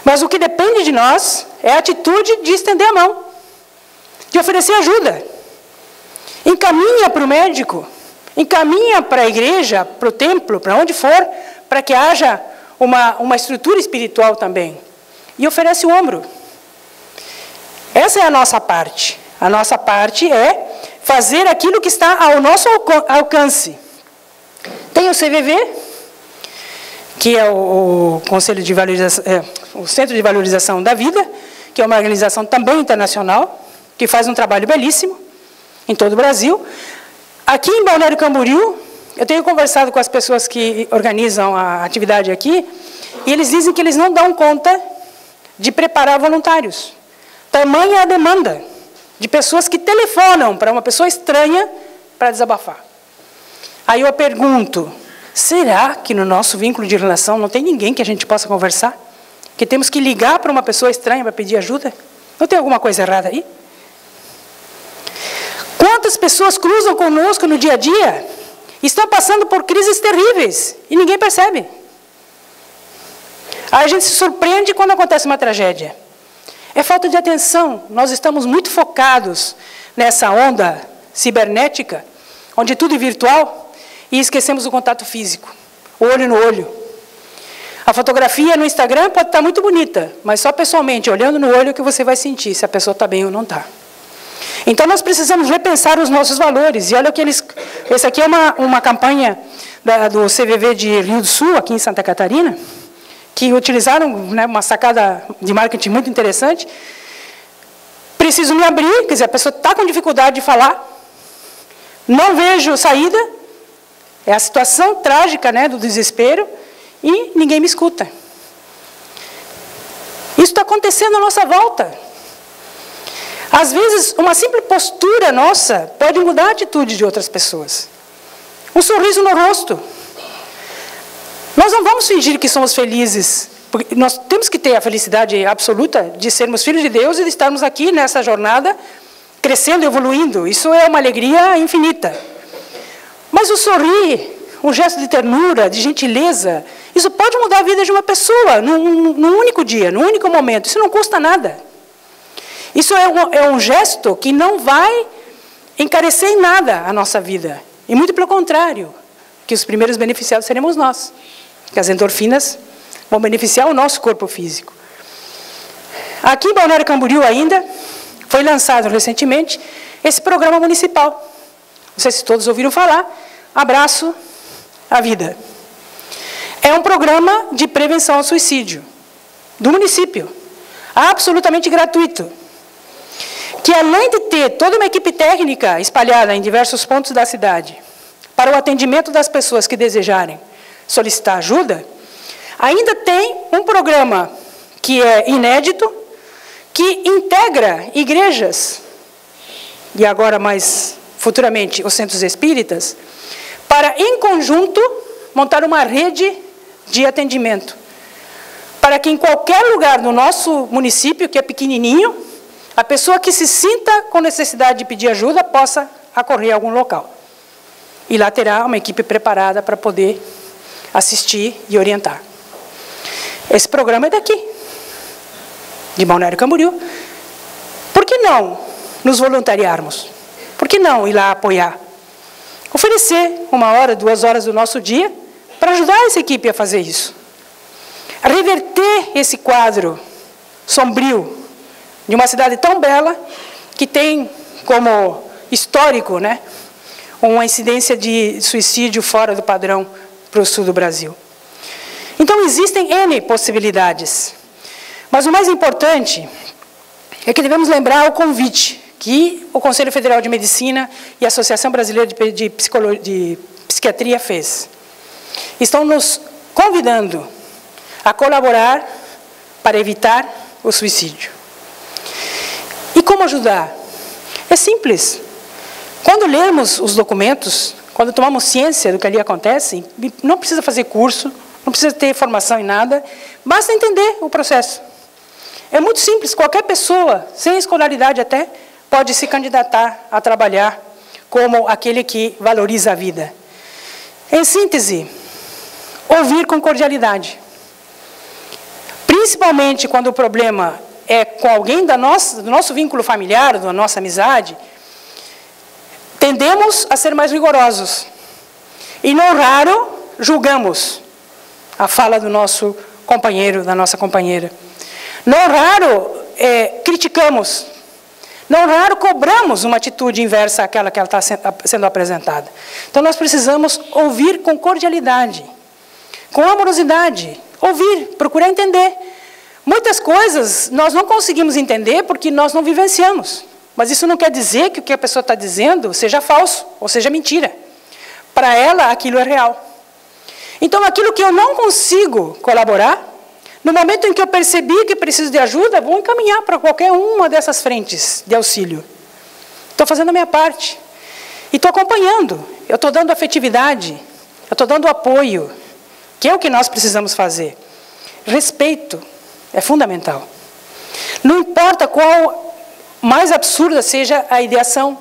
Mas o que depende de nós é a atitude de estender a mão, de oferecer ajuda. Encaminha para o médico, encaminha para a igreja, para o templo, para onde for, para que haja uma estrutura espiritual também. E oferece o ombro. Essa é a nossa parte. A nossa parte é fazer aquilo que está ao nosso alcance. Tem o CVV, que é o Conselho de Valorização, o Centro de Valorização da Vida, que é uma organização também internacional, que faz um trabalho belíssimo em todo o Brasil. Aqui em Balneário Camboriú, eu tenho conversado com as pessoas que organizam a atividade aqui, e eles dizem que eles não dão conta de preparar voluntários. Tamanha é a demanda de pessoas que telefonam para uma pessoa estranha para desabafar. Aí eu pergunto, será que no nosso vínculo de relação não tem ninguém que a gente possa conversar? Que temos que ligar para uma pessoa estranha para pedir ajuda? Não tem alguma coisa errada aí? Quantas pessoas cruzam conosco no dia a dia, estão passando por crises terríveis e ninguém percebe? Aí a gente se surpreende quando acontece uma tragédia. É falta de atenção. Nós estamos muito focados nessa onda cibernética, onde tudo é virtual, e esquecemos o contato físico, olho no olho. A fotografia no Instagram pode estar muito bonita, mas só pessoalmente, olhando no olho, que você vai sentir se a pessoa está bem ou não está. Então, nós precisamos repensar os nossos valores. E olha que eles... Essa aqui é uma campanha do CVV de Rio do Sul, aqui em Santa Catarina, que utilizaram, né, uma sacada de marketing muito interessante. Preciso me abrir, quer dizer, a pessoa está com dificuldade de falar, não vejo saída, é a situação trágica, né, do desespero, e ninguém me escuta. Isso está acontecendo à nossa volta. Às vezes, uma simples postura nossa pode mudar a atitude de outras pessoas. Um sorriso no rosto. Nós não vamos fingir que somos felizes, porque nós temos que ter a felicidade absoluta de sermos filhos de Deus e de estarmos aqui nessa jornada, crescendo, evoluindo. Isso é uma alegria infinita. Mas o sorrir, um gesto de ternura, de gentileza, isso pode mudar a vida de uma pessoa, num único dia, num único momento. Isso não custa nada. Isso é um gesto que não vai encarecer em nada a nossa vida. E muito pelo contrário, que os primeiros beneficiados seremos nós. Que as endorfinas vão beneficiar o nosso corpo físico. Aqui em Balneário Camboriú ainda, foi lançado recentemente esse programa municipal. Não sei se todos ouviram falar, Abraço à Vida. É um programa de prevenção ao suicídio, do município, absolutamente gratuito, que além de ter toda uma equipe técnica espalhada em diversos pontos da cidade, para o atendimento das pessoas que desejarem solicitar ajuda, ainda tem um programa que é inédito, que integra igrejas, e agora mais futuramente os centros espíritas, para em conjunto montar uma rede de atendimento, para que em qualquer lugar do nosso município, que é pequenininho, a pessoa que se sinta com necessidade de pedir ajuda possa acorrer a algum local. E lá terá uma equipe preparada para poder assistir e orientar. Esse programa é daqui, de Balneário Camboriú. Por que não nos voluntariarmos? Por que não ir lá apoiar? Oferecer 1 hora, 2 horas do nosso dia para ajudar essa equipe a fazer isso. A reverter esse quadro sombrio de uma cidade tão bela que tem como histórico, né, uma incidência de suicídio fora do padrão para o sul do Brasil. Então, existem N possibilidades. Mas o mais importante é que devemos lembrar o convite que o Conselho Federal de Medicina e a Associação Brasileira de Psiquiatria fez. Estão nos convidando a colaborar para evitar o suicídio. E como ajudar? É simples. Quando lemos os documentos, quando tomamos ciência do que ali acontece, não precisa fazer curso, não precisa ter formação em nada, basta entender o processo. É muito simples, qualquer pessoa, sem escolaridade até, pode se candidatar a trabalhar como aquele que valoriza a vida. Em síntese, ouvir com cordialidade. Principalmente quando o problema é com alguém do nosso vínculo familiar, da nossa amizade, tendemos a ser mais rigorosos. E não raro, julgamos a fala do nosso companheiro, da nossa companheira. Não raro, criticamos. Não raro, cobramos uma atitude inversa àquela que ela está sendo apresentada. Então, nós precisamos ouvir com cordialidade, com amorosidade. Ouvir, procurar entender. Muitas coisas nós não conseguimos entender porque nós não vivenciamos. Mas isso não quer dizer que o que a pessoa está dizendo seja falso ou seja mentira. Para ela, aquilo é real. Então, aquilo que eu não consigo colaborar, no momento em que eu percebi que preciso de ajuda, vou encaminhar para qualquer uma dessas frentes de auxílio. Estou fazendo a minha parte. E estou acompanhando. Eu estou dando afetividade. Eu estou dando apoio. Que é o que nós precisamos fazer. Respeito é fundamental. Não importa qual mais absurda seja a ideação.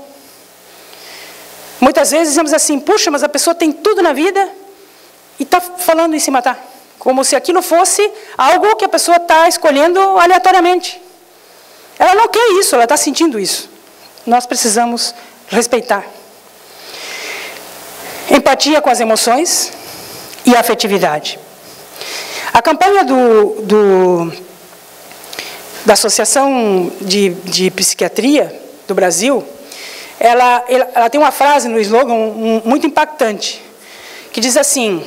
Muitas vezes dizemos assim, puxa, mas a pessoa tem tudo na vida e está falando em se matar. Como se aquilo fosse algo que a pessoa está escolhendo aleatoriamente. Ela não quer isso, ela está sentindo isso. Nós precisamos respeitar. Empatia com as emoções e afetividade. A campanha da Associação de Psiquiatria do Brasil, ela tem uma frase no slogan muito impactante, que diz assim,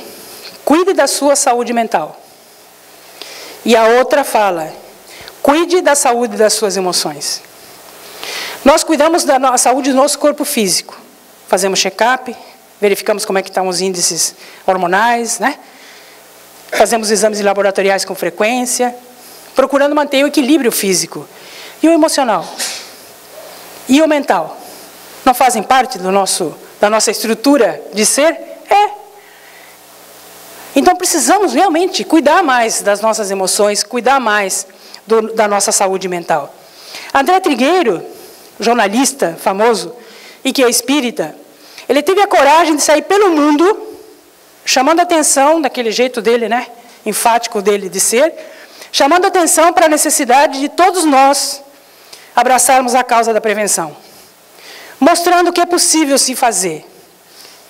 cuide da sua saúde mental. E a outra fala, cuide da saúde das suas emoções. Nós cuidamos da saúde do nosso corpo físico. Fazemos check-up, verificamos como é que estão os índices hormonais, né? Fazemos exames laboratoriais com frequência, procurando manter o equilíbrio físico. E o emocional? E o mental? Não fazem parte da nossa estrutura de ser? É. Então, precisamos realmente cuidar mais das nossas emoções, cuidar mais da nossa saúde mental. André Trigueiro, jornalista famoso, e que é espírita, ele teve a coragem de sair pelo mundo, chamando a atenção, daquele jeito dele, né, enfático dele de ser, chamando a atenção para a necessidade de todos nós abraçarmos a causa da prevenção. Mostrando o que é possível se fazer.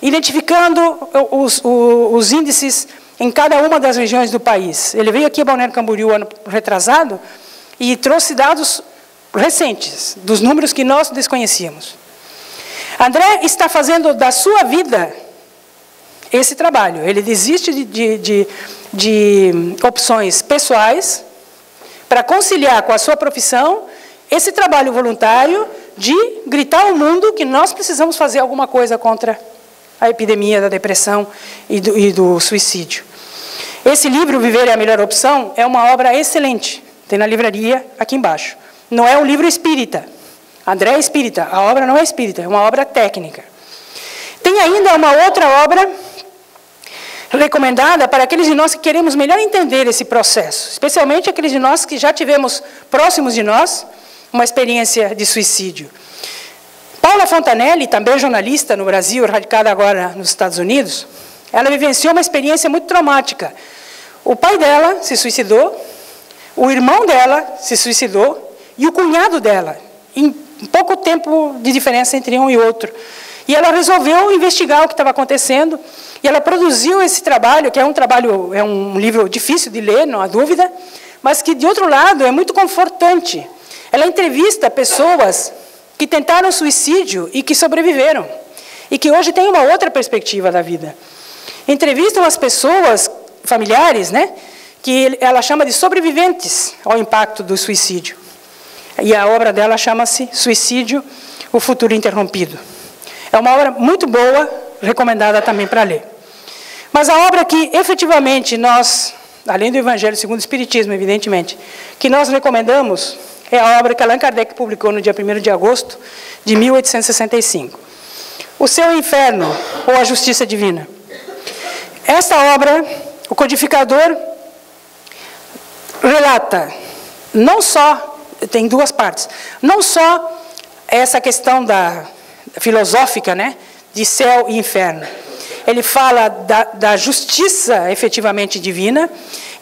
Identificando os índices em cada uma das regiões do país. Ele veio aqui a Balneário Camboriú ano retrasado e trouxe dados recentes, dos números que nós desconhecíamos. André está fazendo da sua vida esse trabalho. Ele desiste de opções pessoais para conciliar com a sua profissão esse trabalho voluntário de gritar ao mundo que nós precisamos fazer alguma coisa contra a epidemia da depressão e do suicídio. Esse livro, Viver é a Melhor Opção, é uma obra excelente. Tem na livraria aqui embaixo. Não é um livro espírita. André é espírita. A obra não é espírita, é uma obra técnica. Tem ainda uma outra obra recomendada para aqueles de nós que queremos melhor entender esse processo. Especialmente aqueles de nós que já tivemos próximos de nós uma experiência de suicídio. Paula Fontanelli, também jornalista no Brasil, radicada agora nos Estados Unidos, ela vivenciou uma experiência muito traumática. O pai dela se suicidou, o irmão dela se suicidou e o cunhado dela, em pouco tempo de diferença entre um e outro. E ela resolveu investigar o que estava acontecendo e ela produziu esse trabalho, que é um livro difícil de ler, não há dúvida, mas que, de outro lado, é muito confortante. Ela entrevista pessoas que tentaram suicídio e que sobreviveram. e que hoje têm uma outra perspectiva da vida. Entrevistam as pessoas, familiares, né, que ela chama de sobreviventes ao impacto do suicídio. E a obra dela chama-se Suicídio, o Futuro Interrompido. É uma obra muito boa, recomendada também para ler. Mas a obra que efetivamente nós, além do Evangelho segundo o Espiritismo, evidentemente, que nós recomendamos é a obra que Allan Kardec publicou no dia 1º de agosto de 1865. O Céu e o Inferno, ou a Justiça Divina. Esta obra, o codificador relata, não só, tem duas partes, não só essa questão filosófica, né, de céu e inferno. Ele fala da justiça efetivamente divina,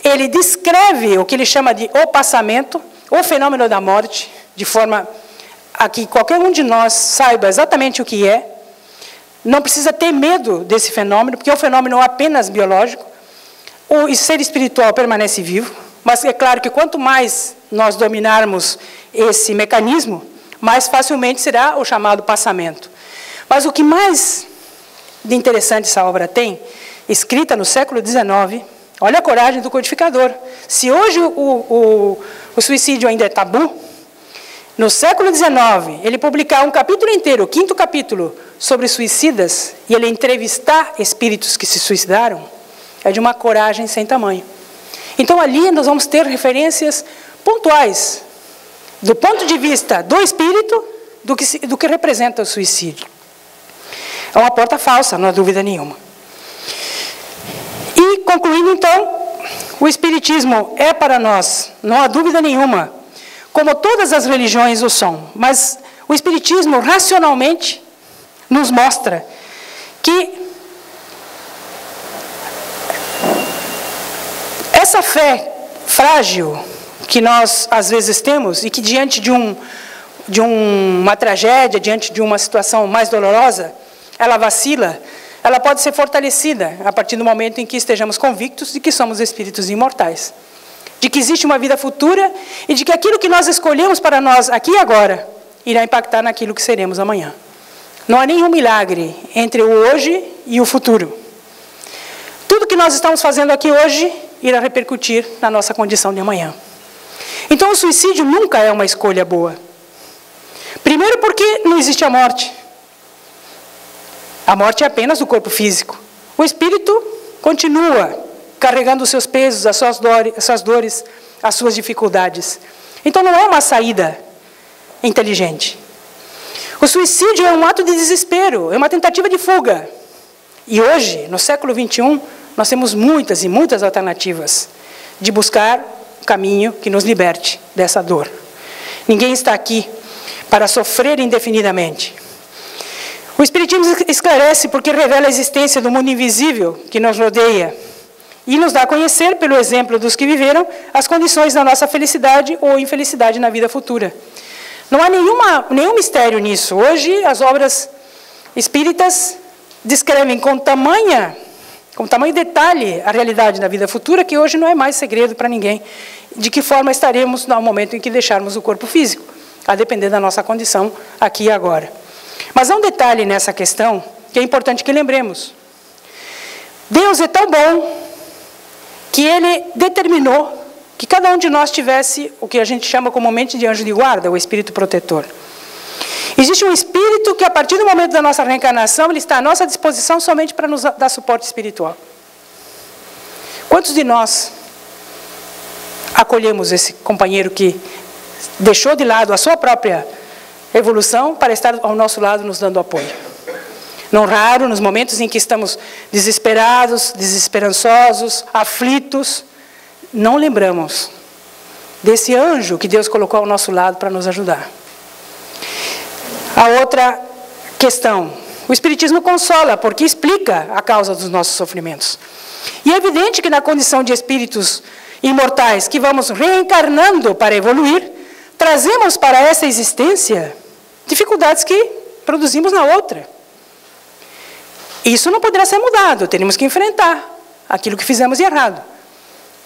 ele descreve o que ele chama de o passamento, o fenômeno da morte, de forma a que qualquer um de nós saiba exatamente o que é. Não precisa ter medo desse fenômeno, porque é um fenômeno apenas biológico. O ser espiritual permanece vivo, mas é claro que quanto mais nós dominarmos esse mecanismo, mais facilmente será o chamado passamento. Mas o que mais de interessante essa obra tem, escrita no século XIX, olha a coragem do codificador. Se hoje o suicídio ainda é tabu, no século XIX, ele publicar um capítulo inteiro, o 5º capítulo, sobre suicidas, e ele entrevistar espíritos que se suicidaram, é de uma coragem sem tamanho. Então ali nós vamos ter referências pontuais, do ponto de vista do espírito, do que representa o suicídio. É uma porta falsa, não há dúvida nenhuma. E, concluindo então, o Espiritismo é para nós, não há dúvida nenhuma, como todas as religiões o são, mas o Espiritismo racionalmente nos mostra que essa fé frágil que nós às vezes temos e que diante de uma tragédia, diante de uma situação mais dolorosa, ela vacila, ela pode ser fortalecida a partir do momento em que estejamos convictos de que somos espíritos imortais, de que existe uma vida futura e de que aquilo que nós escolhemos para nós aqui e agora irá impactar naquilo que seremos amanhã. Não há nenhum milagre entre o hoje e o futuro. Tudo que nós estamos fazendo aqui hoje irá repercutir na nossa condição de amanhã. Então o suicídio nunca é uma escolha boa. Primeiro porque não existe a morte. A morte é apenas do corpo físico. O espírito continua carregando os seus pesos, as suas dores, as suas dificuldades. Então não é uma saída inteligente. O suicídio é um ato de desespero, é uma tentativa de fuga. E hoje, no século XXI, nós temos muitas e muitas alternativas de buscar um caminho que nos liberte dessa dor. Ninguém está aqui para sofrer indefinidamente. O Espiritismo esclarece porque revela a existência do mundo invisível que nos rodeia e nos dá a conhecer, pelo exemplo dos que viveram, as condições da nossa felicidade ou infelicidade na vida futura. Não há nenhum mistério nisso. Hoje, as obras espíritas descrevem com tamanho detalhe a realidade da vida futura, que hoje não é mais segredo para ninguém. De que forma estaremos no momento em que deixarmos o corpo físico, a depender da nossa condição aqui e agora. Mas há um detalhe nessa questão que é importante que lembremos. Deus é tão bom que Ele determinou que cada um de nós tivesse o que a gente chama comumente de anjo de guarda, o espírito protetor. Existe um espírito que, a partir do momento da nossa reencarnação, ele está à nossa disposição somente para nos dar suporte espiritual. Quantos de nós acolhemos esse companheiro que deixou de lado a sua própria evolução para estar ao nosso lado nos dando apoio? Não raro, nos momentos em que estamos desesperados, desesperançosos, aflitos, não lembramos desse anjo que Deus colocou ao nosso lado para nos ajudar. A outra questão, o Espiritismo consola, porque explica a causa dos nossos sofrimentos. E é evidente que na condição de espíritos imortais, que vamos reencarnando para evoluir, trazemos para essa existência dificuldades que produzimos na outra. Isso não poderá ser mudado, teremos que enfrentar aquilo que fizemos de errado.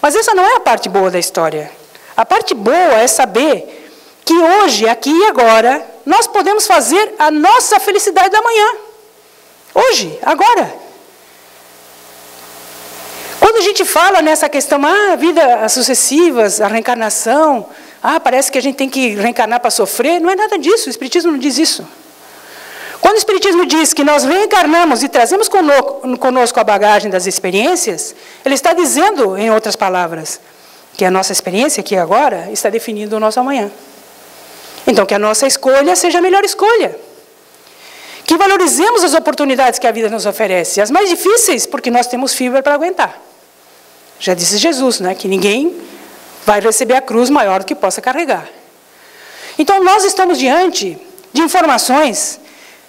Mas essa não é a parte boa da história. A parte boa é saber que hoje, aqui e agora, nós podemos fazer a nossa felicidade da manhã. Hoje, agora. Quando a gente fala nessa questão, vidas sucessivas, a reencarnação, parece que a gente tem que reencarnar para sofrer, não é nada disso, o Espiritismo não diz isso. Quando o Espiritismo diz que nós reencarnamos e trazemos conosco a bagagem das experiências, ele está dizendo, em outras palavras, que a nossa experiência aqui agora está definindo o nosso amanhã. Então, que a nossa escolha seja a melhor escolha. Que valorizemos as oportunidades que a vida nos oferece. As mais difíceis, porque nós temos fibra para aguentar. Já disse Jesus, né, que ninguém vai receber a cruz maior do que possa carregar. Então, nós estamos diante de informações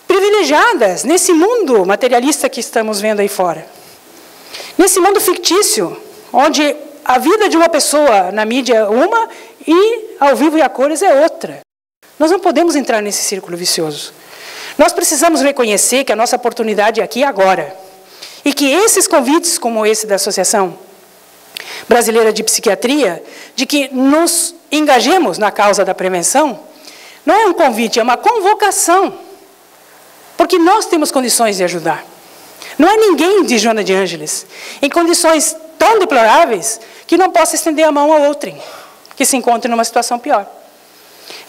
privilegiadas nesse mundo materialista que estamos vendo aí fora. Nesse mundo fictício, onde a vida de uma pessoa na mídia é uma e ao vivo e a cores é outra. Nós não podemos entrar nesse círculo vicioso. Nós precisamos reconhecer que a nossa oportunidade é aqui e agora. E que esses convites, como esse da Associação Brasileira de Psiquiatria, de que nos engajemos na causa da prevenção, não é um convite, é uma convocação. Porque nós temos condições de ajudar. Não é ninguém, diz Joana de Ângeles, em condições tão deploráveis que não possa estender a mão a outrem, que se encontre numa situação pior.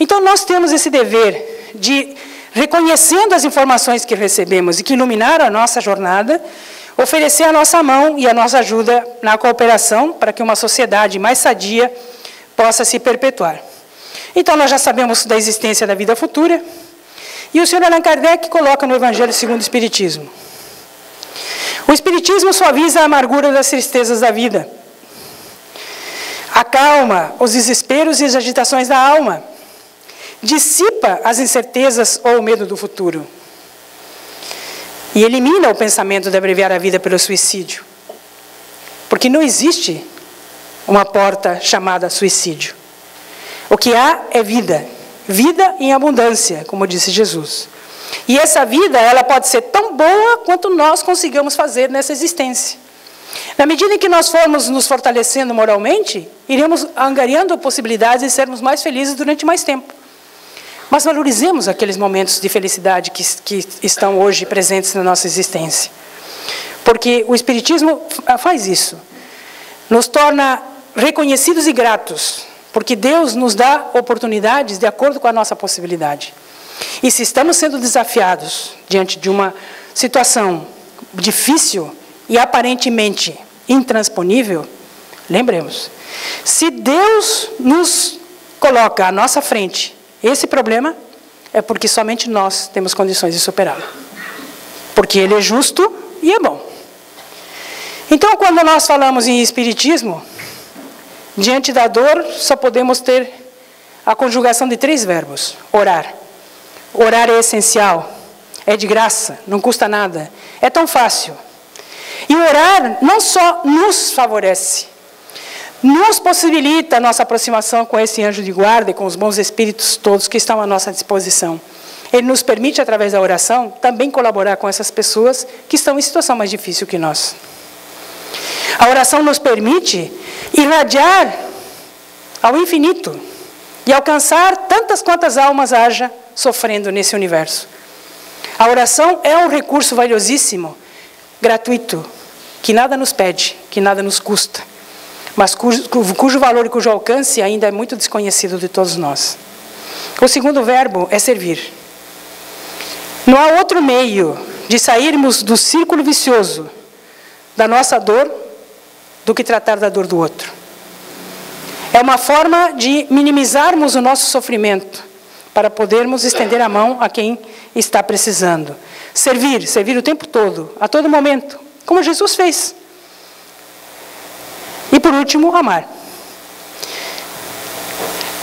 Então nós temos esse dever de, reconhecendo as informações que recebemos e que iluminaram a nossa jornada, oferecer a nossa mão e a nossa ajuda na cooperação para que uma sociedade mais sadia possa se perpetuar. Então nós já sabemos da existência da vida futura, e o Sr. Allan Kardec coloca no Evangelho segundo o Espiritismo. O Espiritismo suaviza a amargura das tristezas da vida. Acalma os desesperos e as agitações da alma. Dissipa as incertezas ou o medo do futuro. E elimina o pensamento de abreviar a vida pelo suicídio. Porque não existe uma porta chamada suicídio. O que há é vida. Vida em abundância, como disse Jesus. E essa vida, ela pode ser tão boa quanto nós consigamos fazer nessa existência. Na medida em que nós formos nos fortalecendo moralmente, iremos angariando possibilidades de sermos mais felizes durante mais tempo. Mas valorizemos aqueles momentos de felicidade que estão hoje presentes na nossa existência. Porque o Espiritismo faz isso. Nos torna reconhecidos e gratos. Porque Deus nos dá oportunidades de acordo com a nossa possibilidade. E se estamos sendo desafiados diante de uma situação difícil e aparentemente intransponível, lembremos, se Deus nos coloca à nossa frente esse problema, é porque somente nós temos condições de superá-lo. Porque Ele é justo e é bom. Então, quando nós falamos em Espiritismo, diante da dor, só podemos ter a conjugação de 3 verbos. Orar. Orar é essencial, é de graça, não custa nada, é tão fácil. E orar não só nos favorece, nos possibilita a nossa aproximação com esse anjo de guarda e com os bons espíritos todos que estão à nossa disposição. Ele nos permite, através da oração, também colaborar com essas pessoas que estão em situação mais difícil que nós. A oração nos permite irradiar ao infinito e alcançar tantas quantas almas haja sofrendo nesse universo. A oração é um recurso valiosíssimo, gratuito, que nada nos pede, que nada nos custa, mas cujo valor e cujo alcance ainda é muito desconhecido de todos nós. O segundo verbo é servir. Não há outro meio de sairmos do círculo vicioso da nossa dor do que tratar da dor do outro. É uma forma de minimizarmos o nosso sofrimento para podermos estender a mão a quem está precisando. Servir, servir o tempo todo, a todo momento, como Jesus fez. E por último, amar.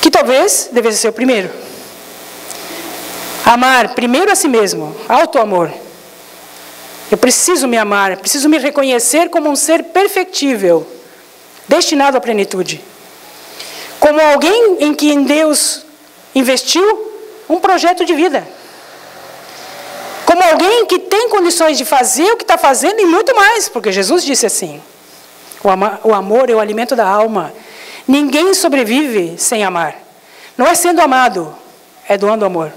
Que talvez devesse ser o primeiro. Amar primeiro a si mesmo, auto-amor. Eu preciso me amar, preciso me reconhecer como um ser perfectível, destinado à plenitude. Como alguém em quem Deus investiu um projeto de vida. Como alguém que tem condições de fazer o que está fazendo e muito mais, porque Jesus disse assim, o amor é o alimento da alma. Ninguém sobrevive sem amar. Não é sendo amado, é doando amor.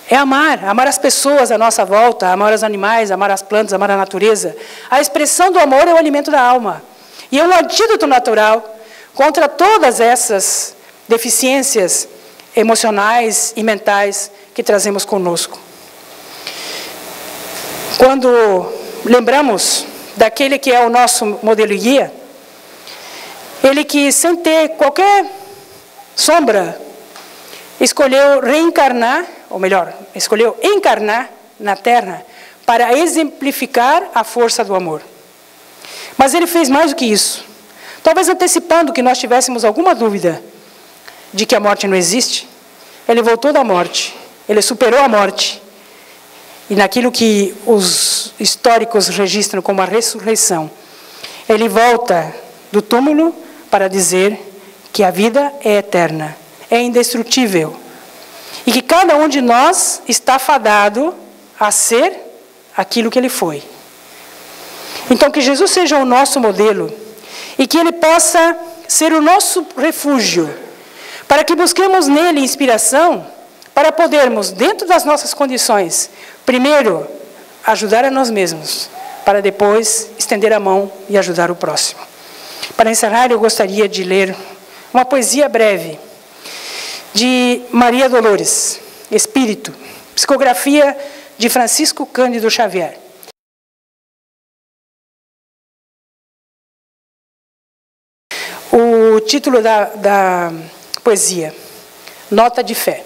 É amar as pessoas à nossa volta, amar os animais, amar as plantas, amar a natureza. A expressão do amor é o alimento da alma. E é um antídoto natural contra todas essas deficiências emocionais e mentais que trazemos conosco. Quando lembramos daquele que é o nosso modelo e guia, ele que, sem ter qualquer sombra, escolheu reencarnar, ou melhor, escolheu encarnar na Terra para exemplificar a força do amor. Mas ele fez mais do que isso. Talvez antecipando que nós tivéssemos alguma dúvida de que a morte não existe, ele voltou da morte, ele superou a morte. E naquilo que os históricos registram como a ressurreição, ele volta do túmulo para dizer que a vida é eterna, é indestrutível. E que cada um de nós está fadado a ser aquilo que ele foi. Então, que Jesus seja o nosso modelo e que ele possa ser o nosso refúgio, para que busquemos nele inspiração, para podermos, dentro das nossas condições, primeiro, ajudar a nós mesmos, para depois estender a mão e ajudar o próximo. Para encerrar, eu gostaria de ler uma poesia breve de Maria Dolores, Espírito, psicografia de Francisco Cândido Xavier. O título da poesia, Nota de Fé.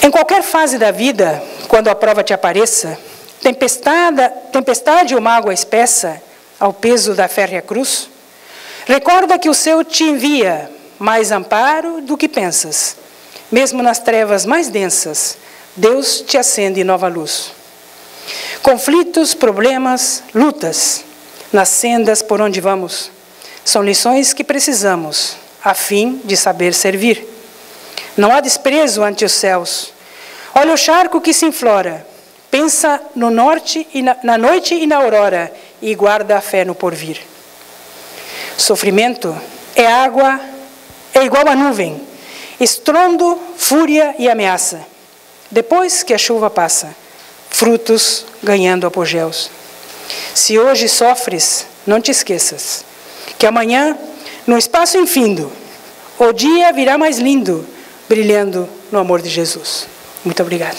Em qualquer fase da vida, quando a prova te apareça, tempestade ou mágoa espessa ao peso da férrea cruz, recorda que o céu te envia mais amparo do que pensas. Mesmo nas trevas mais densas, Deus te acende nova luz. Conflitos, problemas, lutas, nas sendas por onde vamos, são lições que precisamos, a fim de saber servir. Não há desprezo ante os céus. Olha o charco que se inflora, pensa no norte e na noite e na aurora, e guarda a fé no porvir. Sofrimento é água, é igual a nuvem, estrondo, fúria e ameaça. Depois que a chuva passa, frutos ganhando apogeus. Se hoje sofres, não te esqueças que amanhã, no espaço infindo, o dia virá mais lindo, brilhando no amor de Jesus. Muito obrigado.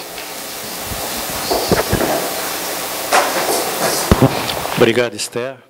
Obrigado, Esther.